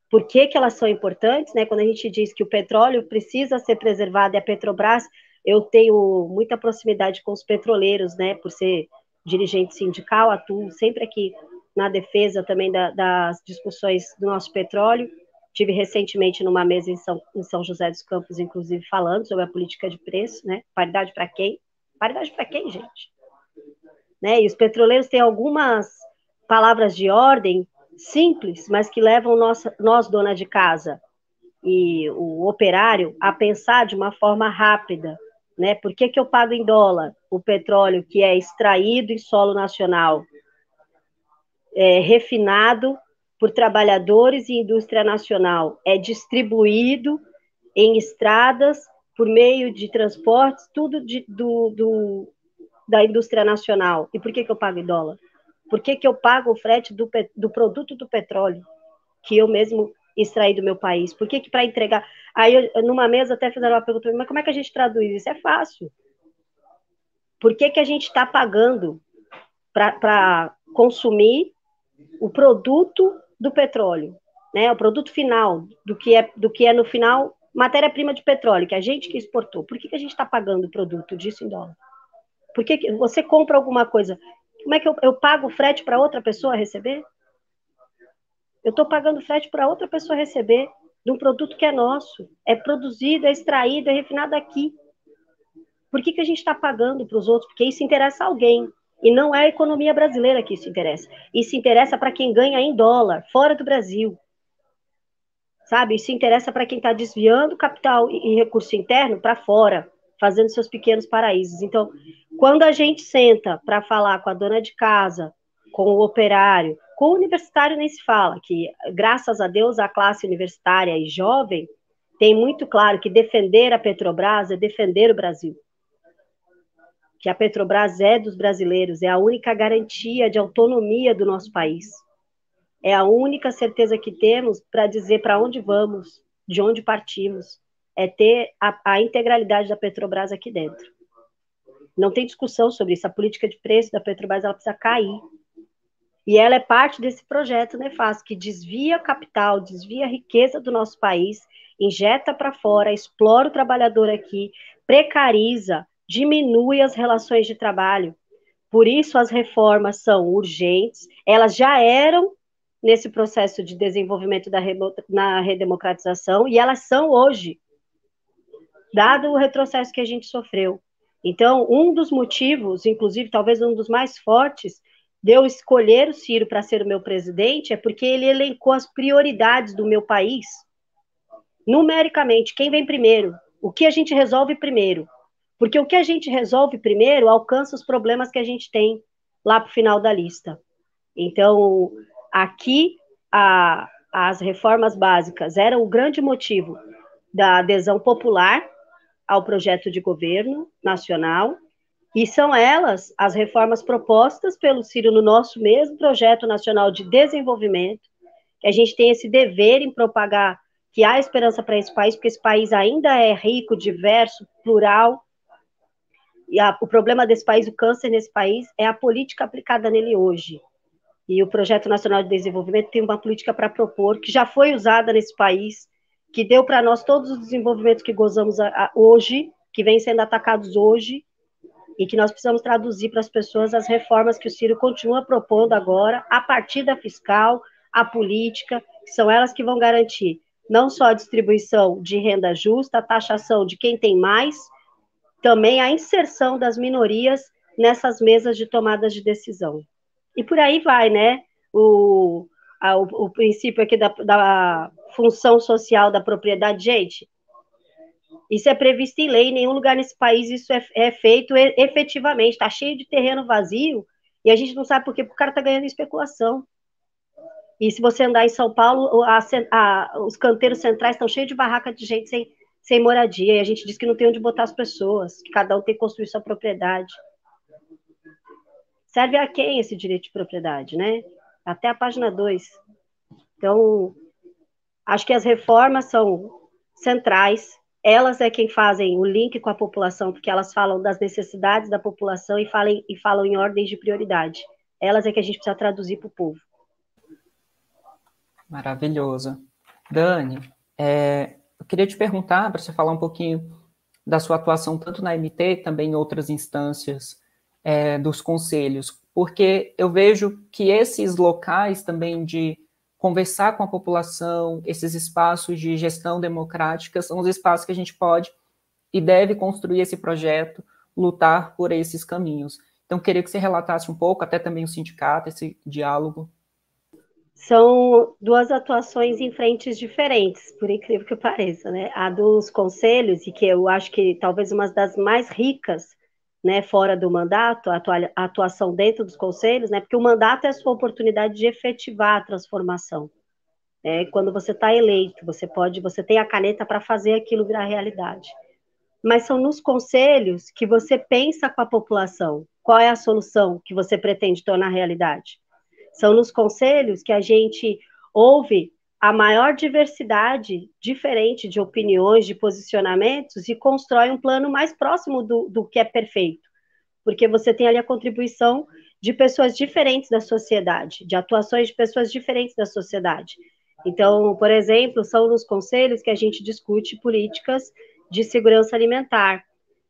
por que elas são importantes, né? Quando a gente diz que o petróleo precisa ser preservado e a Petrobras, eu tenho muita proximidade com os petroleiros, né? Por ser dirigente sindical, atuo sempre aqui na defesa também das discussões do nosso petróleo. Tive recentemente numa mesa em São José dos Campos, inclusive, falando sobre a política de preço, né? Paridade para quem? Paridade para quem, gente? Né? E os petroleiros têm algumas palavras de ordem simples, mas que levam nós, dona de casa, e o operário, a pensar de uma forma rápida. Né? Por que eu pago em dólar o petróleo que é extraído em solo nacional, refinado por trabalhadores e indústria nacional, é distribuído em estradas por meio de transportes, tudo da indústria nacional. E por que eu pago em dólar? Por que eu pago o frete do produto do petróleo que eu mesmo extraí do meu país? Por que para entregar... Aí, numa mesa, até fizeram uma pergunta, mas como é que a gente traduz isso? É fácil. Por que a gente está pagando para consumir o produto do petróleo? Né? O produto final, do que é no final, matéria-prima de petróleo, que a gente que exportou. Por que a gente está pagando o produto disso em dólar? Por que você compra alguma coisa? Como é que eu pago frete para outra pessoa receber? Eu estou pagando frete para outra pessoa receber de um produto que é nosso, é produzido, é extraído, é refinado aqui. Por que a gente está pagando para os outros? Porque isso interessa a alguém. E não é a economia brasileira que isso interessa. Isso interessa para quem ganha em dólar, fora do Brasil. Sabe? Isso interessa para quem está desviando capital e recurso interno para fora, fazendo seus pequenos paraísos. Então, quando a gente senta para falar com a dona de casa, com o operário, Com o universitário nem se fala, que graças a Deus a classe universitária e jovem tem muito claro que defender a Petrobras é defender o Brasil. Que a Petrobras é dos brasileiros, é a única garantia de autonomia do nosso país. É a única certeza que temos para dizer para onde vamos, de onde partimos. É ter a integralidade da Petrobras aqui dentro. Não tem discussão sobre isso. A política de preço da Petrobras ela precisa cair. E ela é parte desse projeto nefasto, que desvia capital, desvia a riqueza do nosso país, injeta para fora, explora o trabalhador aqui, precariza, diminui as relações de trabalho. Por isso as reformas são urgentes, elas já eram nesse processo de desenvolvimento na redemocratização, e elas são hoje, dado o retrocesso que a gente sofreu. Então, um dos motivos, inclusive talvez um dos mais fortes, de eu escolher o Ciro para ser o meu presidente, é porque ele elencou as prioridades do meu país, numericamente, quem vem primeiro, o que a gente resolve primeiro. Porque o que a gente resolve primeiro alcança os problemas que a gente tem lá para o final da lista. Então, aqui, as reformas básicas eram o grande motivo da adesão popular ao projeto de governo nacional, e são elas as reformas propostas pelo Ciro no nosso mesmo projeto nacional de desenvolvimento, que a gente tem esse dever em propagar que há esperança para esse país, porque esse país ainda é rico, diverso, plural, e o problema desse país, o câncer nesse país, é a política aplicada nele hoje. E o Projeto Nacional de Desenvolvimento tem uma política para propor, que já foi usada nesse país, que deu para nós todos os desenvolvimentos que gozamos hoje, que vêm sendo atacados hoje, e que nós precisamos traduzir para as pessoas as reformas que o Ciro continua propondo agora, a partir da fiscal, a política, que são elas que vão garantir não só a distribuição de renda justa, a taxação de quem tem mais, também a inserção das minorias nessas mesas de tomadas de decisão. E por aí vai, né? O princípio aqui da função social da propriedade, gente, isso é previsto em lei, em nenhum lugar nesse país isso é feito efetivamente, está cheio de terreno vazio, e a gente não sabe por quê, porque o cara está ganhando especulação. E se você andar em São Paulo, os canteiros centrais estão cheios de barraca de gente sem moradia, e a gente diz que não tem onde botar as pessoas, que cada um tem que construir sua propriedade. Serve a quem esse direito de propriedade, né? Até a página 2. Então, acho que as reformas são centrais, elas é quem fazem o link com a população, porque elas falam das necessidades da população e falam em ordens de prioridade. Elas é que a gente precisa traduzir para o povo. Maravilhoso. Dani, eu queria te perguntar, para você falar um pouquinho da sua atuação tanto na MT, também em outras instâncias dos conselhos, porque eu vejo que esses locais também de conversar com a população, esses espaços de gestão democrática são os espaços que a gente pode e deve construir esse projeto, lutar por esses caminhos. Então, queria que você relatasse um pouco, até também o sindicato, esse diálogo. São duas atuações em frentes diferentes, por incrível que pareça, né? A dos conselhos, e que eu acho que talvez uma das mais ricas, né, fora do mandato, a atuação dentro dos conselhos, né? Porque o mandato é a sua oportunidade de efetivar a transformação. Quando você está eleito, você tem a caneta para fazer aquilo virar realidade. Mas são nos conselhos que você pensa com a população. Qual é a solução que você pretende tornar realidade? São nos conselhos que a gente ouve a maior diversidade diferente de opiniões, de posicionamentos e constrói um plano mais próximo do que é perfeito. Porque você tem ali a contribuição de pessoas diferentes da sociedade, de atuações de pessoas diferentes da sociedade. Então, por exemplo, são nos conselhos que a gente discute políticas de segurança alimentar.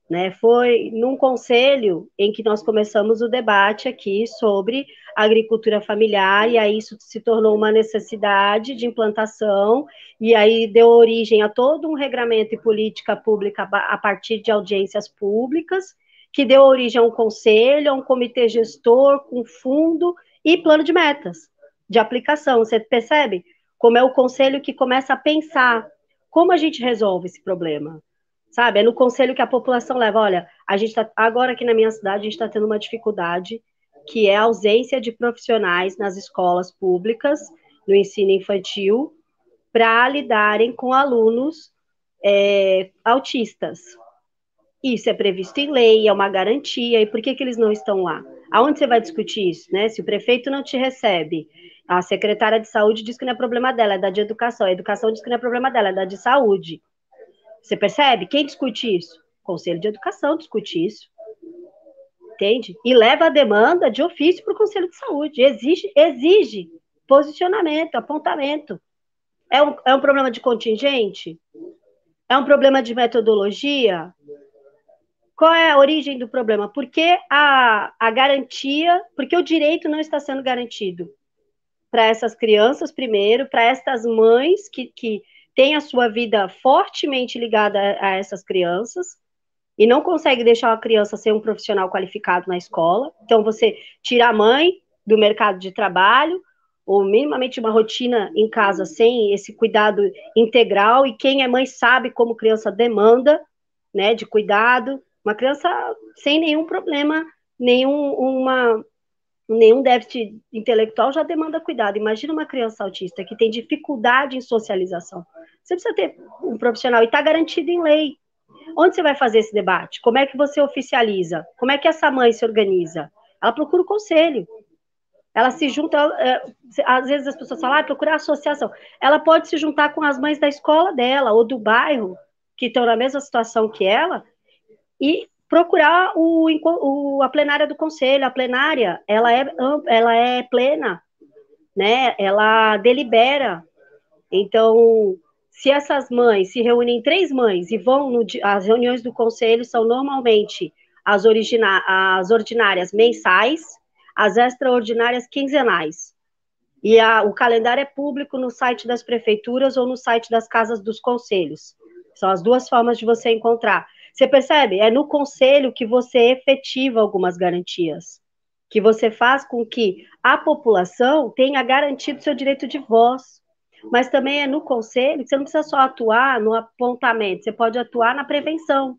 Né? Foi num conselho em que nós começamos o debate aqui sobre agricultura familiar, e aí isso se tornou uma necessidade de implantação, e aí deu origem a todo um regramento e política pública a partir de audiências públicas, que deu origem a um conselho, a um comitê gestor com fundo e plano de metas de aplicação. Você percebe como é o conselho que começa a pensar como a gente resolve esse problema? Sabe, é no conselho que a população leva, olha, a gente está agora aqui na minha cidade, a gente está tendo uma dificuldade que é a ausência de profissionais nas escolas públicas, no ensino infantil, para lidarem com alunos autistas. Isso é previsto em lei, é uma garantia, e por que eles não estão lá? Aonde você vai discutir isso, né? Se o prefeito não te recebe, a secretária de saúde diz que não é problema dela, é da de educação, a educação diz que não é problema dela, é da de saúde. Você percebe? Quem discute isso? O Conselho de Educação discute isso. Entende? E leva a demanda de ofício para o Conselho de Saúde. Exige posicionamento, apontamento. É um problema de contingente? É um problema de metodologia? Qual é a origem do problema? Por que a garantia, por que o direito não está sendo garantido? Para essas crianças, primeiro, para estas mães que têm a sua vida fortemente ligada a essas crianças, e não consegue deixar a criança ser um profissional qualificado na escola. Então, você tira a mãe do mercado de trabalho, ou minimamente uma rotina em casa sem esse cuidado integral, e quem é mãe sabe como criança demanda, né, de cuidado. Uma criança sem nenhum problema, nenhum déficit intelectual já demanda cuidado. Imagina uma criança autista que tem dificuldade em socialização. Você precisa ter um profissional, e está garantido em lei. Onde você vai fazer esse debate? Como é que você oficializa? Como é que essa mãe se organiza? Ela procura o conselho. Ela se junta, às vezes as pessoas falam, procurar associação. Ela pode se juntar com as mães da escola dela, ou do bairro, que estão na mesma situação que ela, e procurar a plenária do conselho. A plenária, ela é plena, né? Ela delibera. Então, se essas mães se reúnem 3 mães e vão as reuniões do conselho são normalmente as ordinárias mensais, as extraordinárias quinzenais. E o calendário é público no site das prefeituras ou no site das casas dos conselhos. São as 2 formas de você encontrar. Você percebe? É no conselho que você efetiva algumas garantias, que você faz com que a população tenha garantido seu direito de voz. Mas também é no conselho que você não precisa só atuar no apontamento, você pode atuar na prevenção.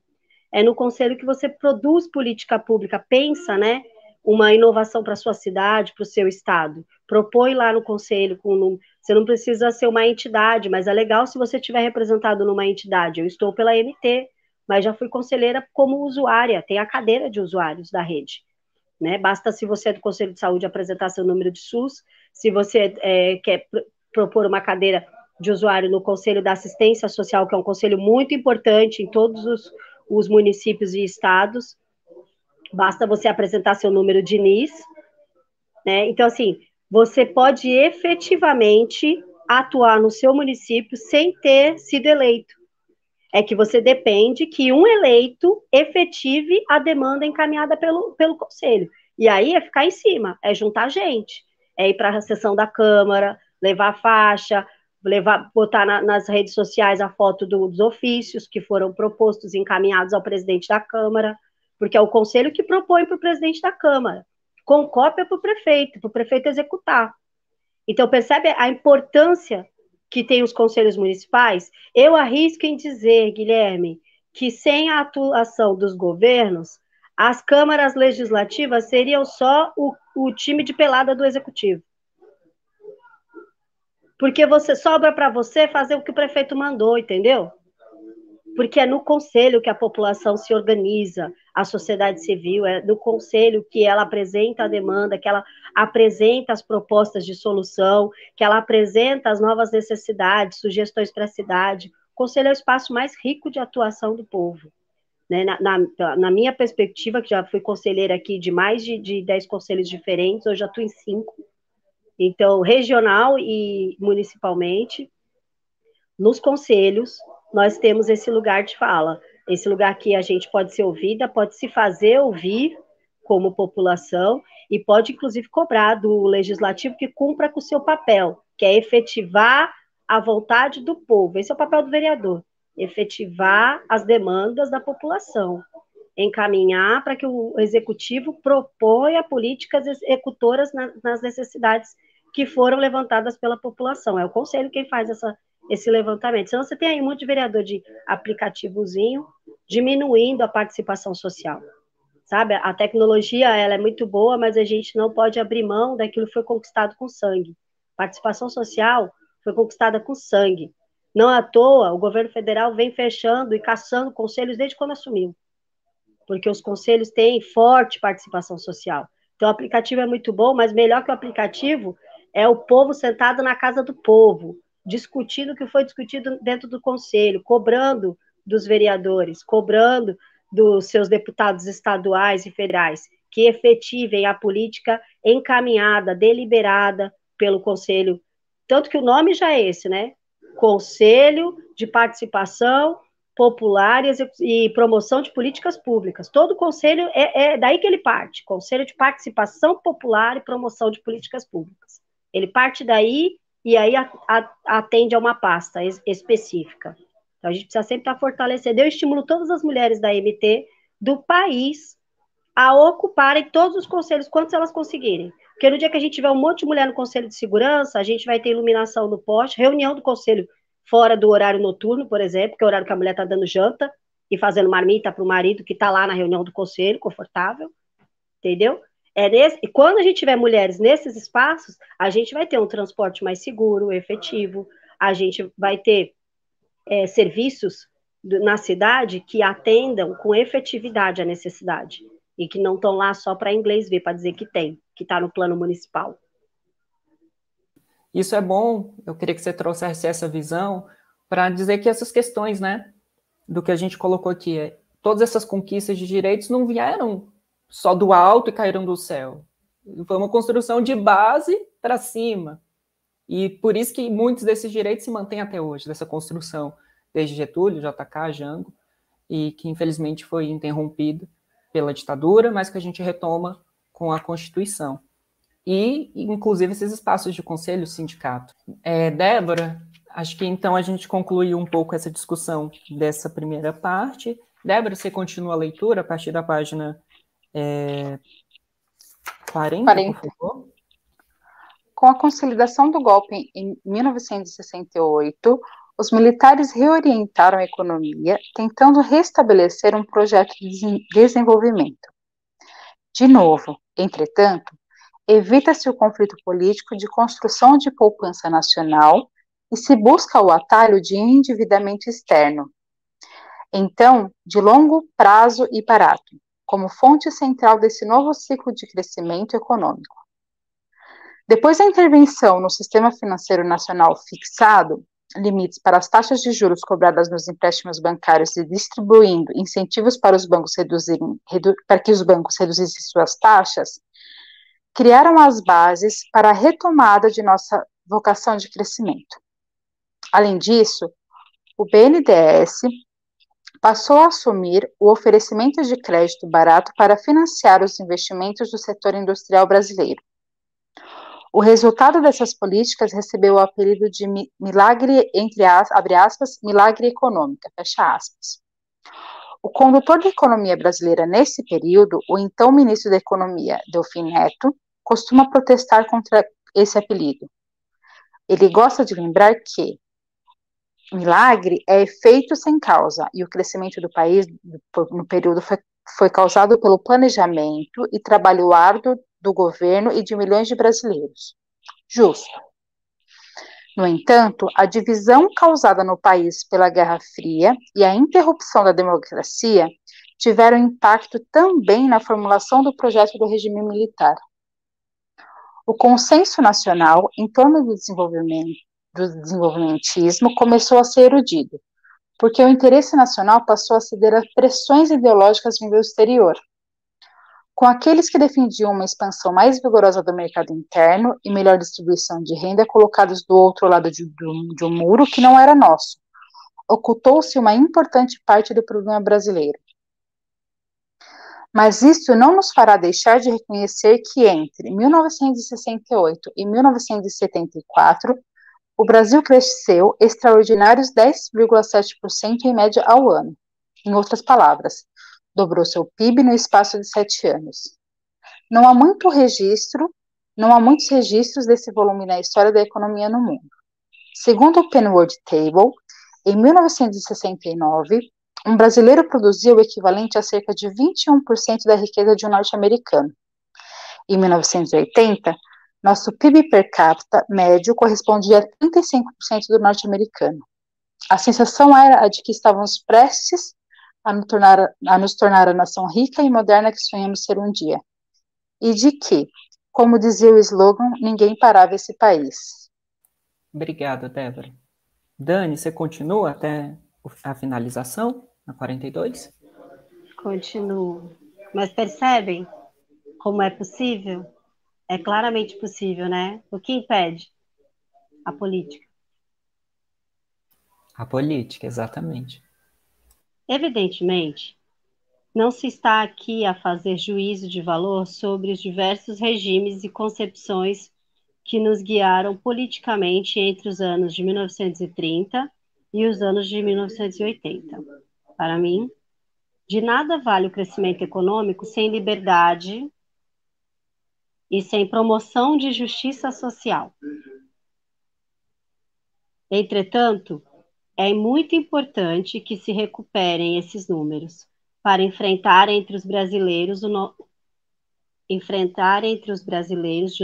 É no conselho que você produz política pública, pensa, né, uma inovação para a sua cidade, para o seu estado. Propõe lá no conselho, você não precisa ser uma entidade, mas é legal se você estiver representado numa entidade. Eu estou pela MT, mas já fui conselheira como usuária, tem a cadeira de usuários da rede. Né? Basta, se você é do Conselho de Saúde, apresentar seu número de SUS, se você quer propor uma cadeira de usuário no Conselho da Assistência Social, que é um conselho muito importante em todos os municípios e estados, basta você apresentar seu número de NIS, né? Então, assim, você pode efetivamente atuar no seu município sem ter sido eleito. É que você depende que um eleito efetive a demanda encaminhada pelo conselho. E aí é ficar em cima, é juntar gente, é ir para a sessão da Câmara, levar faixa, botar nas redes sociais a foto dos ofícios que foram propostos e encaminhados ao presidente da Câmara, porque é o conselho que propõe para o presidente da Câmara, com cópia para o prefeito executar. Então, percebe a importância que tem os conselhos municipais? Eu arrisco em dizer, Guilherme, que sem a atuação dos governos, as câmaras legislativas seriam só o time de pelada do executivo. Porque sobra para você fazer o que o prefeito mandou, entendeu? Porque é no conselho que a população se organiza, a sociedade civil, é no conselho que ela apresenta a demanda, que ela apresenta as propostas de solução, que ela apresenta as novas necessidades, sugestões para a cidade. O conselho é o espaço mais rico de atuação do povo. Né? Na minha perspectiva, que já fui conselheira aqui de mais de 10 conselhos diferentes, hoje atuo em 5, então, regional e municipalmente, nos conselhos, nós temos esse lugar de fala, esse lugar que a gente pode ser ouvida, pode se fazer ouvir como população e pode, inclusive, cobrar do legislativo que cumpra com o seu papel, que é efetivar a vontade do povo. Esse é o papel do vereador, efetivar as demandas da população, encaminhar para que o executivo proponha políticas executoras nas necessidades que foram levantadas pela população. É o conselho quem faz esse levantamento. Senão você tem aí um monte de vereador de aplicativozinho diminuindo a participação social. sabe? A tecnologia, ela é muito boa, mas a gente não pode abrir mão daquilo que foi conquistado com sangue. Participação social foi conquistada com sangue. Não à toa, o governo federal vem fechando e caçando conselhos desde quando assumiu, porque os conselhos têm forte participação social. Então, o aplicativo é muito bom, mas melhor que o aplicativo é o povo sentado na casa do povo, discutindo o que foi discutido dentro do conselho, cobrando dos vereadores, cobrando dos seus deputados estaduais e federais, que efetivem a política encaminhada, deliberada pelo conselho. Tanto que o nome já é esse, né? Conselho de Participação Popular e Promoção de Políticas Públicas. Todo conselho é daí que ele parte, Conselho de Participação Popular e Promoção de Políticas Públicas. Ele parte daí e aí atende a uma pasta específica. Então, a gente precisa sempre estar fortalecendo. Eu estimulo todas as mulheres da MT do país a ocuparem todos os conselhos, quantos elas conseguirem. Porque no dia que a gente tiver um monte de mulher no Conselho de Segurança, a gente vai ter iluminação no poste, reunião do conselho fora do horário noturno, por exemplo, que é o horário que a mulher está dando janta e fazendo marmita para o marido que está lá na reunião do conselho, confortável, entendeu? E quando a gente tiver mulheres nesses espaços, a gente vai ter um transporte mais seguro, efetivo, a gente vai ter serviços na cidade que atendam com efetividade a necessidade e que não estão lá só para inglês ver, para dizer que tem, que está no plano municipal. Isso é bom, eu queria que você trouxesse essa visão para dizer que essas questões, né, do que a gente colocou aqui, todas essas conquistas de direitos não vieram só do alto e caíram do céu. Foi uma construção de base para cima. E por isso que muitos desses direitos se mantêm até hoje, dessa construção, desde Getúlio, JK, Jango, e que infelizmente foi interrompido pela ditadura, mas que a gente retoma com a Constituição. E, inclusive, esses espaços de conselho, sindicato. Débora, acho que então a gente concluiu um pouco essa discussão dessa primeira parte. Débora, você continua a leitura a partir da página 40, por favor? Com a consolidação do golpe em 1968, os militares reorientaram a economia, tentando restabelecer um projeto de desenvolvimento. De novo, entretanto, evita-se o conflito político de construção de poupança nacional e se busca o atalho de endividamento externo. Então, de longo prazo e barato, como fonte central desse novo ciclo de crescimento econômico. Depois da intervenção no sistema financeiro nacional fixado limites para as taxas de juros cobradas nos empréstimos bancários e distribuindo incentivos para os bancos para que os bancos reduzissem suas taxas, criaram as bases para a retomada de nossa vocação de crescimento. Além disso, o BNDES passou a assumir o oferecimento de crédito barato para financiar os investimentos do setor industrial brasileiro. O resultado dessas políticas recebeu o apelido de milagre, abre aspas, milagre econômica, fecha aspas. O condutor da economia brasileira nesse período, o então ministro da Economia, Delfim Neto, costuma protestar contra esse apelido. Ele gosta de lembrar que milagre é efeito sem causa, e o crescimento do país no período foi causado pelo planejamento e trabalho árduo do governo e de milhões de brasileiros. Justo. No entanto, a divisão causada no país pela Guerra Fria e a interrupção da democracia tiveram impacto também na formulação do projeto do regime militar. O consenso nacional em torno do desenvolvimentismo começou a ser erudido, porque o interesse nacional passou a ceder a pressões ideológicas vindo do exterior, com aqueles que defendiam uma expansão mais vigorosa do mercado interno e melhor distribuição de renda colocados do outro lado de um muro que não era nosso. Ocultou-se uma importante parte do problema brasileiro. Mas isso não nos fará deixar de reconhecer que entre 1968 e 1974, o Brasil cresceu extraordinários 10,7% em média ao ano. Em outras palavras, dobrou seu PIB no espaço de 7 anos. Não há muitos registros desse volume na história da economia no mundo. Segundo o Penworld Table, em 1969, um brasileiro produzia o equivalente a cerca de 21% da riqueza de um norte-americano. Em 1980, nosso PIB per capita médio correspondia a 35% do norte-americano. A sensação era a de que estávamos prestes a nos tornar a nação rica e moderna que sonhamos ser um dia. E de que, como dizia o slogan, ninguém parava esse país. Obrigado, Débora. Dani, você continua até a finalização, na 42? Continuo. Mas percebem como é possível? É claramente possível, né? O que impede? A política. A política, exatamente. Evidentemente, não se está aqui a fazer juízo de valor sobre os diversos regimes e concepções que nos guiaram politicamente entre os anos de 1930 e os anos de 1980. Para mim, de nada vale o crescimento econômico sem liberdade e sem promoção de justiça social. Entretanto, é muito importante que se recuperem esses números para enfrentar entre os brasileiros de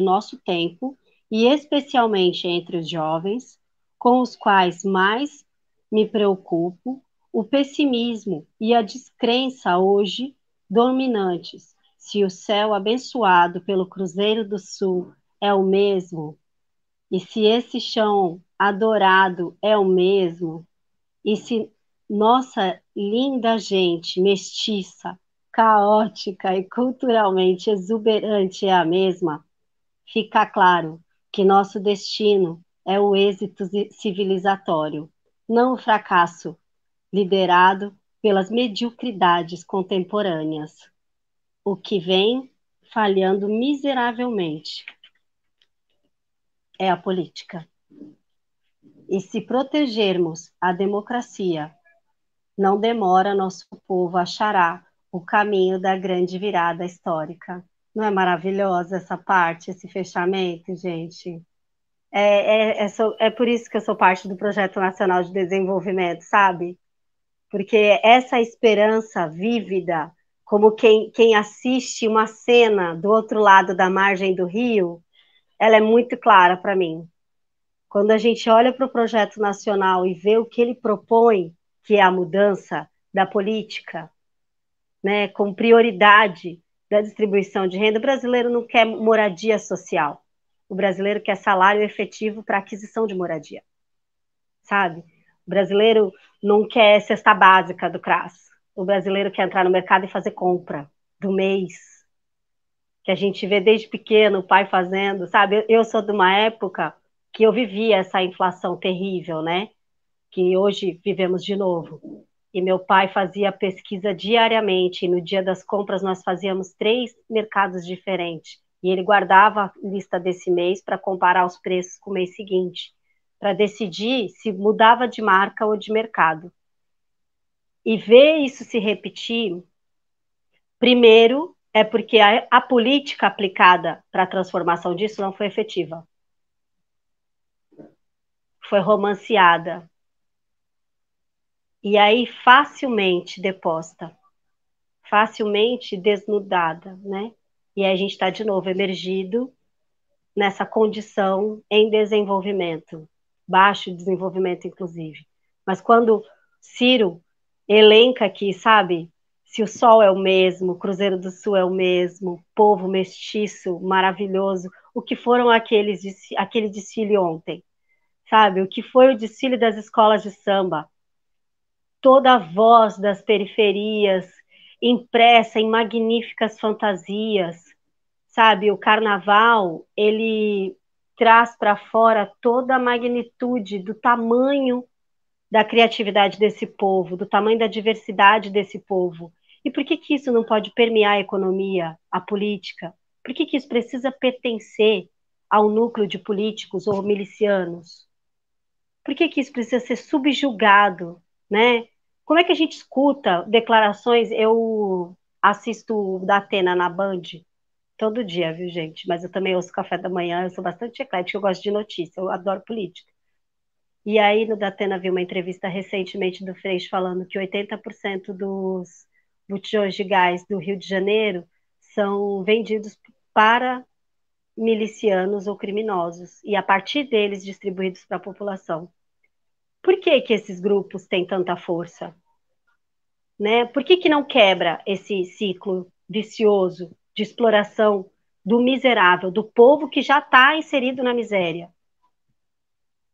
nosso tempo e especialmente entre os jovens, com os quais mais me preocupo, o pessimismo e a descrença hoje dominantes. Se o céu abençoado pelo Cruzeiro do Sul é o mesmo, e se esse chão adorado é o mesmo, e se nossa linda gente mestiça, caótica e culturalmente exuberante é a mesma, fica claro que nosso destino é o êxito civilizatório, não o fracasso liderado pelas mediocridades contemporâneas, o que vem falhando miseravelmente é a política. E se protegermos a democracia, não demora, nosso povo achará o caminho da grande virada histórica. Não é maravilhosa essa parte, esse fechamento, gente? É por isso que eu sou parte do Projeto Nacional de Desenvolvimento, sabe? Porque essa esperança vívida, como quem assiste uma cena do outro lado da margem do rio, ela é muito clara para mim. Quando a gente olha para o projeto nacional e vê o que ele propõe, que é a mudança da política, né, com prioridade da distribuição de renda, o brasileiro não quer moradia social. O brasileiro quer salário efetivo para aquisição de moradia, sabe? O brasileiro não quer cesta básica do CRAS. O brasileiro quer entrar no mercado e fazer compra do mês, que a gente vê desde pequeno o pai fazendo, sabe? Eu sou de uma época que eu vivia essa inflação terrível, né? Que hoje vivemos de novo. E meu pai fazia pesquisa diariamente, e no dia das compras nós fazíamos 3 mercados diferentes. E ele guardava a lista desse mês para comparar os preços com o mês seguinte, para decidir se mudava de marca ou de mercado. E ver isso se repetir, primeiro, é porque a política aplicada para a transformação disso não foi efetiva. Foi romanceada. E aí facilmente deposta, facilmente desnudada, né? E aí a gente está de novo emergido nessa condição em desenvolvimento, baixo desenvolvimento, inclusive. Mas quando Ciro elenca aqui, sabe? Se o sol é o mesmo, o Cruzeiro do Sul é o mesmo, povo mestiço, maravilhoso, o que foram aquele desfile ontem, sabe? O que foi o desfile das escolas de samba? Toda a voz das periferias impressa em magníficas fantasias, sabe? O carnaval, ele traz para fora toda a magnitude do tamanho da criatividade desse povo, do tamanho da diversidade desse povo. E por que isso não pode permear a economia, a política? Por que isso precisa pertencer ao núcleo de políticos ou milicianos? Por que isso precisa ser subjugado, né? Como é que a gente escuta declarações? Eu assisto o da Atena na Band todo dia, viu, gente? Mas eu também ouço café da manhã, eu sou bastante eclética, eu gosto de notícia, eu adoro política. E aí no Datena vi uma entrevista recentemente do Freixo falando que 80% dos botijões de gás do Rio de Janeiro são vendidos para milicianos ou criminosos e a partir deles distribuídos para a população. Por que que esses grupos têm tanta força? Né? Por que que não quebra esse ciclo vicioso de exploração do miserável, do povo que já está inserido na miséria?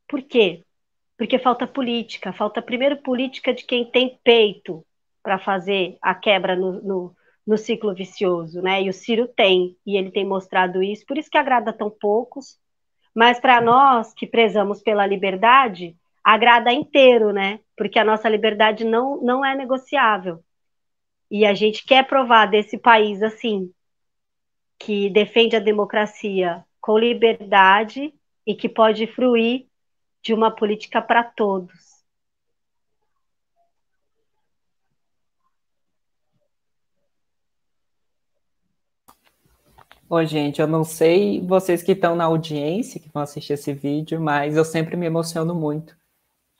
Por quê? Porque falta política, falta primeiro política de quem tem peito para fazer a quebra no ciclo vicioso, né? E o Ciro tem, e ele tem mostrado isso, por isso que agrada tão poucos, mas para nós que prezamos pela liberdade, agrada inteiro, né? Porque a nossa liberdade não é negociável. E a gente quer provar desse país assim, que defende a democracia com liberdade e que pode fruir de uma política para todos. Ô, gente, eu não sei vocês que estão na audiência, que vão assistir esse vídeo, mas eu sempre me emociono muito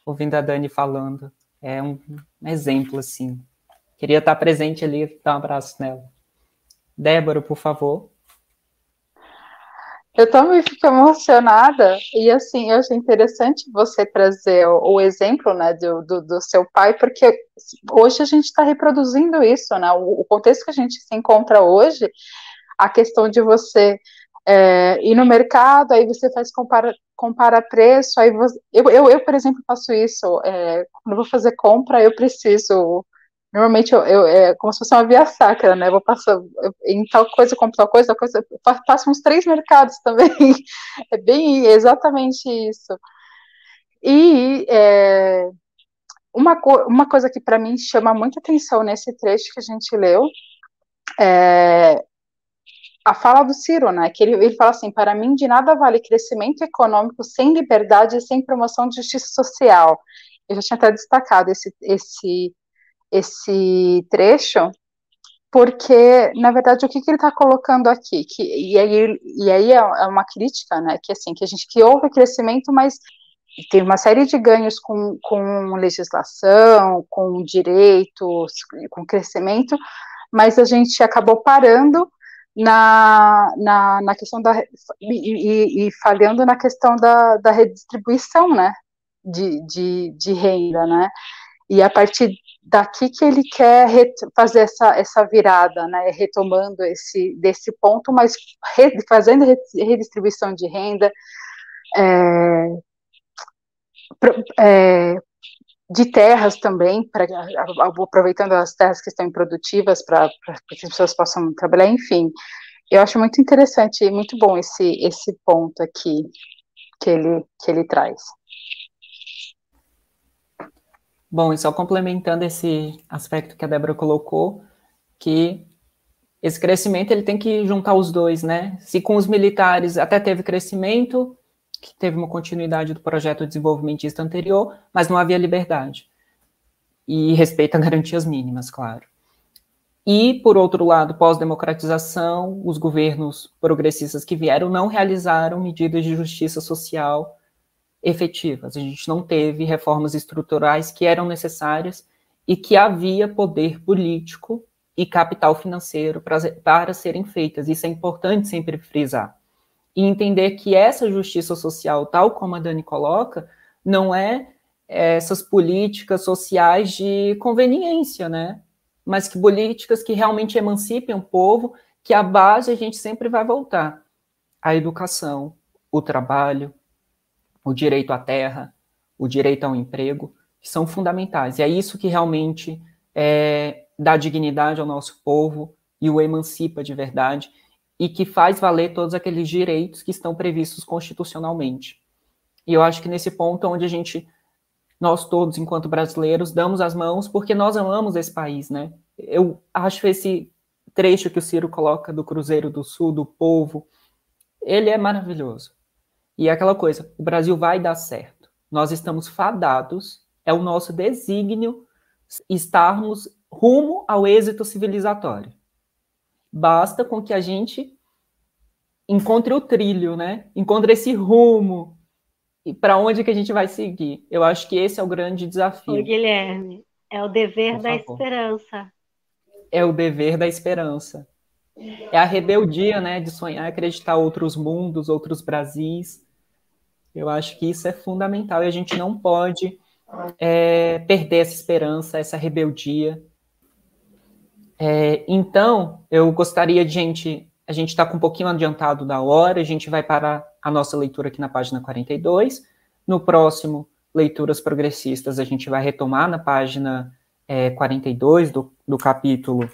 ouvindo a Dani falando. É um exemplo, assim. Queria estar presente ali, dar um abraço nela. Débora, por favor. Eu também fico emocionada, e assim, eu achei interessante você trazer o exemplo, né, do seu pai, porque hoje a gente está reproduzindo isso, né, o contexto que a gente se encontra hoje, a questão de você ir no mercado, aí você faz compara preço, aí você, eu, por exemplo, faço isso, quando eu vou fazer compra, eu preciso, normalmente é como se fosse uma via sacra, né, eu vou passar em tal coisa, compro tal coisa, eu passo uns 3 mercados também, é bem exatamente isso. E uma coisa que para mim chama muita atenção nesse trecho que a gente leu, a fala do Ciro, né, que ele fala assim, para mim de nada vale crescimento econômico sem liberdade e sem promoção de justiça social. Eu já tinha até destacado esse trecho, porque, na verdade, o que ele está colocando aqui? E aí é uma crítica, né, que assim, que houve crescimento, mas tem uma série de ganhos com legislação, com direitos, com crescimento, mas a gente acabou parando na questão e falhando na questão da redistribuição, né, de renda, né, e a partir daqui que ele quer fazer essa virada, né, retomando desse ponto, mas fazendo redistribuição de renda, de terras também, aproveitando as terras que estão improdutivas para que as pessoas possam trabalhar, enfim. Eu acho muito interessante e muito bom esse ponto aqui que ele traz. Bom, e só complementando esse aspecto que a Débora colocou, que esse crescimento ele tem que juntar os dois, né? Se com os militares até teve crescimento, que teve uma continuidade do projeto desenvolvimentista anterior, mas não havia liberdade. E respeito a garantias mínimas, claro. E, por outro lado, pós-democratização, os governos progressistas que vieram não realizaram medidas de justiça social efetivas. A gente não teve reformas estruturais que eram necessárias e que havia poder político e capital financeiro para serem feitas. Isso é importante sempre frisar. E entender que essa justiça social, tal como a Dani coloca, não é essas políticas sociais de conveniência, né? Mas que políticas que realmente emancipem o povo, que a base a gente sempre vai voltar. A educação, o trabalho, o direito à terra, o direito ao emprego, que são fundamentais. E é isso que realmente dá dignidade ao nosso povo e o emancipa de verdade e que faz valer todos aqueles direitos que estão previstos constitucionalmente. E eu acho que nesse ponto onde nós todos, enquanto brasileiros, damos as mãos porque nós amamos esse país, né? Eu acho esse trecho que o Ciro coloca do Cruzeiro do Sul, do povo, ele é maravilhoso. E é aquela coisa, o Brasil vai dar certo. Nós estamos fadados, é o nosso desígnio estarmos rumo ao êxito civilizatório. Basta com que a gente encontre o trilho, né? Encontre esse rumo E para onde que a gente vai seguir? Eu acho que esse é o grande Ô, desafio. Guilherme, é o dever Por da favor. esperança. É o dever da esperança. É a rebeldia, né, de sonhar, acreditar outros mundos, outros Brasis. Eu acho que isso é fundamental e a gente não pode perder essa esperança, essa rebeldia. Então, eu gostaria de a gente está com um pouquinho adiantado da hora, a gente vai parar a nossa leitura aqui na página 42. No próximo, Leituras Progressistas, a gente vai retomar na página 42 do capítulo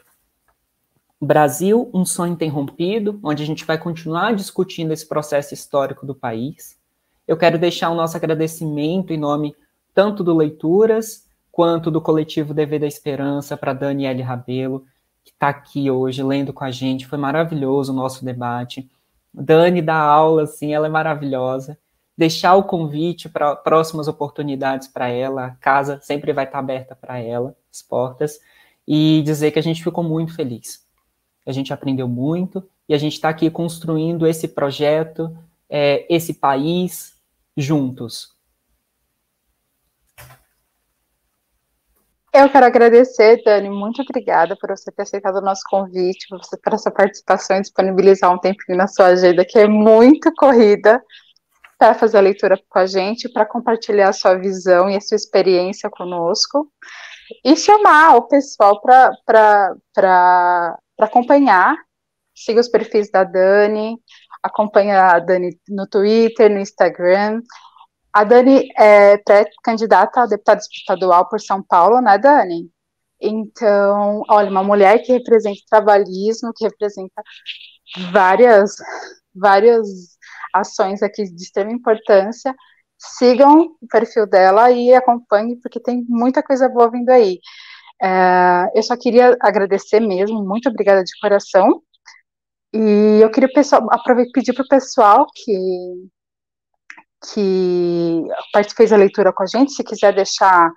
Brasil, um sonho interrompido, onde a gente vai continuar discutindo esse processo histórico do país. Eu quero deixar o nosso agradecimento em nome tanto do Leituras, quanto do coletivo DV da Esperança, para Daniele Rabelo, que está aqui hoje lendo com a gente. Foi maravilhoso o nosso debate. Dani dá aula, assim, ela é maravilhosa. Deixar o convite para próximas oportunidades para ela, a casa sempre vai estar aberta para ela, as portas, e dizer que a gente ficou muito feliz. A gente aprendeu muito e a gente está aqui construindo esse projeto, esse país juntos. Eu quero agradecer, Dani, muito obrigada por você ter aceitado o nosso convite, por essa participação e disponibilizar um tempinho na sua agenda, que é muito corrida, para fazer a leitura com a gente, para compartilhar a sua visão e a sua experiência conosco, e chamar o pessoal para acompanhar, siga os perfis da Dani, acompanha a Dani no Twitter, no Instagram. A Dani é pré-candidata a deputada estadual por São Paulo, né, Dani? Então, olha, uma mulher que representa o trabalhismo, que representa várias ações aqui de extrema importância. Sigam o perfil dela e acompanhem, porque tem muita coisa boa vindo aí. Eu só queria agradecer mesmo, muito obrigada de coração. E eu queria pedir para o pessoal que fez a leitura com a gente, se quiser deixar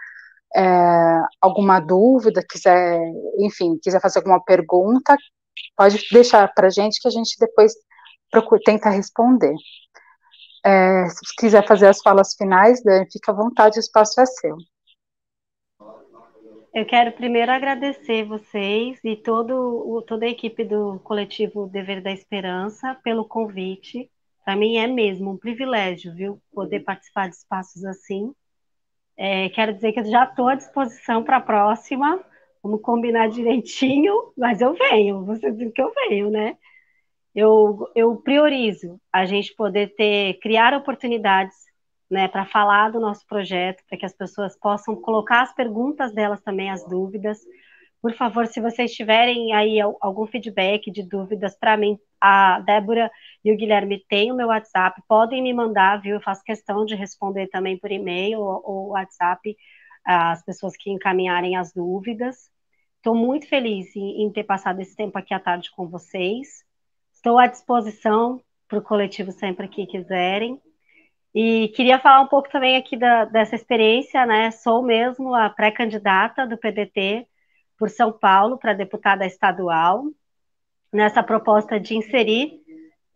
alguma dúvida, quiser fazer alguma pergunta, pode deixar para a gente que a gente depois tenta responder. Se quiser fazer as falas finais, Dani, fica à vontade, o espaço é seu. Eu quero primeiro agradecer vocês e toda a equipe do coletivo Dever da Esperança pelo convite. Para mim é mesmo um privilégio, viu, poder participar de espaços assim. Quero dizer que eu já estou à disposição para a próxima. Vamos combinar direitinho, mas eu venho. Você diz que eu venho, né? Eu priorizo a gente poder criar oportunidades, né, para falar do nosso projeto, para que as pessoas possam colocar as perguntas delas também, as dúvidas. Por favor, se vocês tiverem aí algum feedback de dúvidas para mim, a Débora e o Guilherme têm o meu WhatsApp, podem me mandar, viu? Eu faço questão de responder também por e-mail ou WhatsApp as pessoas que encaminharem as dúvidas. Estou muito feliz em ter passado esse tempo aqui à tarde com vocês. Estou à disposição para o coletivo sempre que quiserem. E queria falar um pouco também aqui dessa experiência, né? Sou mesmo a pré-candidata do PDT por São Paulo para deputada estadual, nessa proposta de inserir,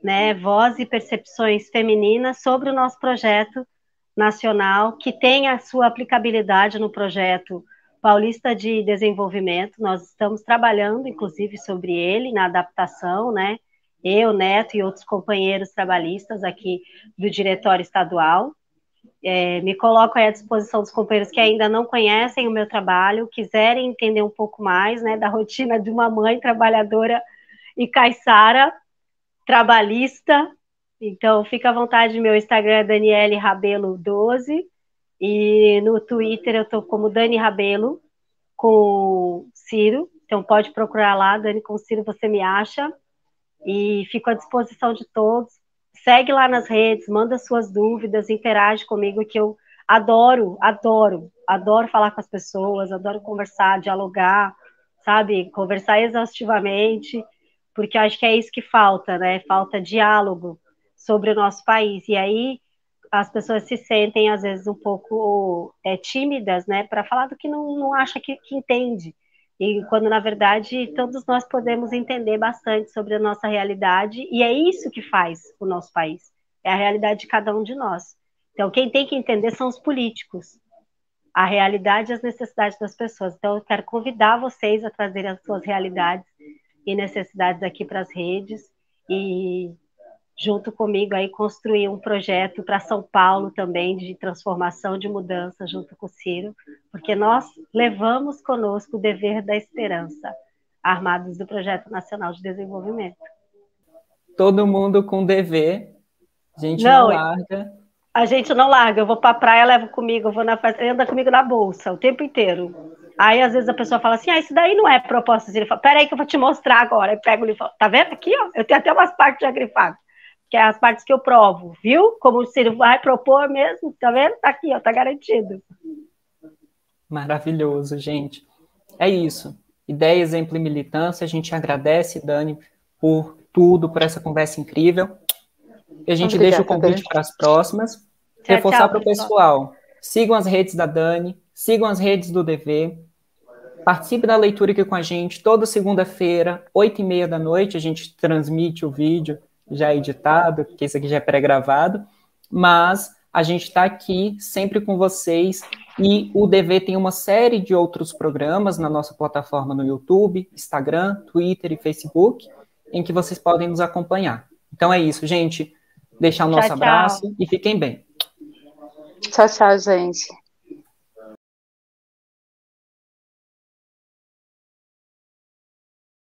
né, voz e percepções femininas sobre o nosso projeto nacional, que tem a sua aplicabilidade no projeto Paulista de Desenvolvimento. Nós estamos trabalhando, inclusive, sobre ele, na adaptação, né? Eu, Neto e outros companheiros trabalhistas aqui do Diretório Estadual. Me coloco aí à disposição dos companheiros que ainda não conhecem o meu trabalho, quiserem entender um pouco mais, né, da rotina de uma mãe trabalhadora e caiçara, trabalhista. Então, fica à vontade, meu Instagram é Daniele Rabelo 12 e no Twitter eu estou como Dani Rabelo com Ciro. Então, pode procurar lá, Dani com Ciro, você me acha. E fico à disposição de todos. Segue lá nas redes, manda suas dúvidas, interage comigo, que eu adoro falar com as pessoas, adoro conversar, dialogar, sabe? Conversar exaustivamente, porque eu acho que é isso que falta, né? Falta diálogo sobre o nosso país. E aí as pessoas se sentem, às vezes, um pouco tímidas, né? Para falar do que não acha que entende. E quando, na verdade, todos nós podemos entender bastante sobre a nossa realidade, e é isso que faz o nosso país, é a realidade de cada um de nós. Então, quem tem que entender são os políticos, a realidade e as necessidades das pessoas. Então, eu quero convidar vocês a trazerem as suas realidades e necessidades aqui para as redes e, junto comigo, aí construir um projeto para São Paulo também de transformação, de mudança, junto com o Ciro, porque nós levamos conosco o dever da esperança, armados do Projeto Nacional de Desenvolvimento. Todo mundo com dever, a gente não Não, larga. a gente não larga, eu vou para a praia, levo comigo, eu vou na festa, anda comigo na bolsa o tempo inteiro. Aí, às vezes, a pessoa fala assim, isso daí não é proposta. Ele fala, peraí que eu vou te mostrar agora. Aí pego ele e falo, tá vendo aqui, ó? Eu tenho até umas partes já grifadas, que é as partes que eu provo, viu? Como o Ciro vai propor mesmo, tá vendo? Tá aqui, ó, tá garantido. Maravilhoso, gente. É isso. Ideia, exemplo e militância. A gente agradece, Dani, por tudo, por essa conversa incrível. E a gente deixa o convite para as próximas. Tchau, Reforçar para o pessoal. pessoal. Sigam as redes da Dani, sigam as redes do DV. Participe da leitura aqui com a gente. Toda segunda-feira, 8h30 da noite, a gente transmite o vídeo já editado, porque isso aqui já é pré-gravado. Mas a gente está aqui sempre com vocês. E o DV tem uma série de outros programas na nossa plataforma no YouTube, Instagram, Twitter e Facebook, em que vocês podem nos acompanhar. Então é isso, gente. Deixar o nosso abraço e fiquem bem. Tchau, tchau, gente.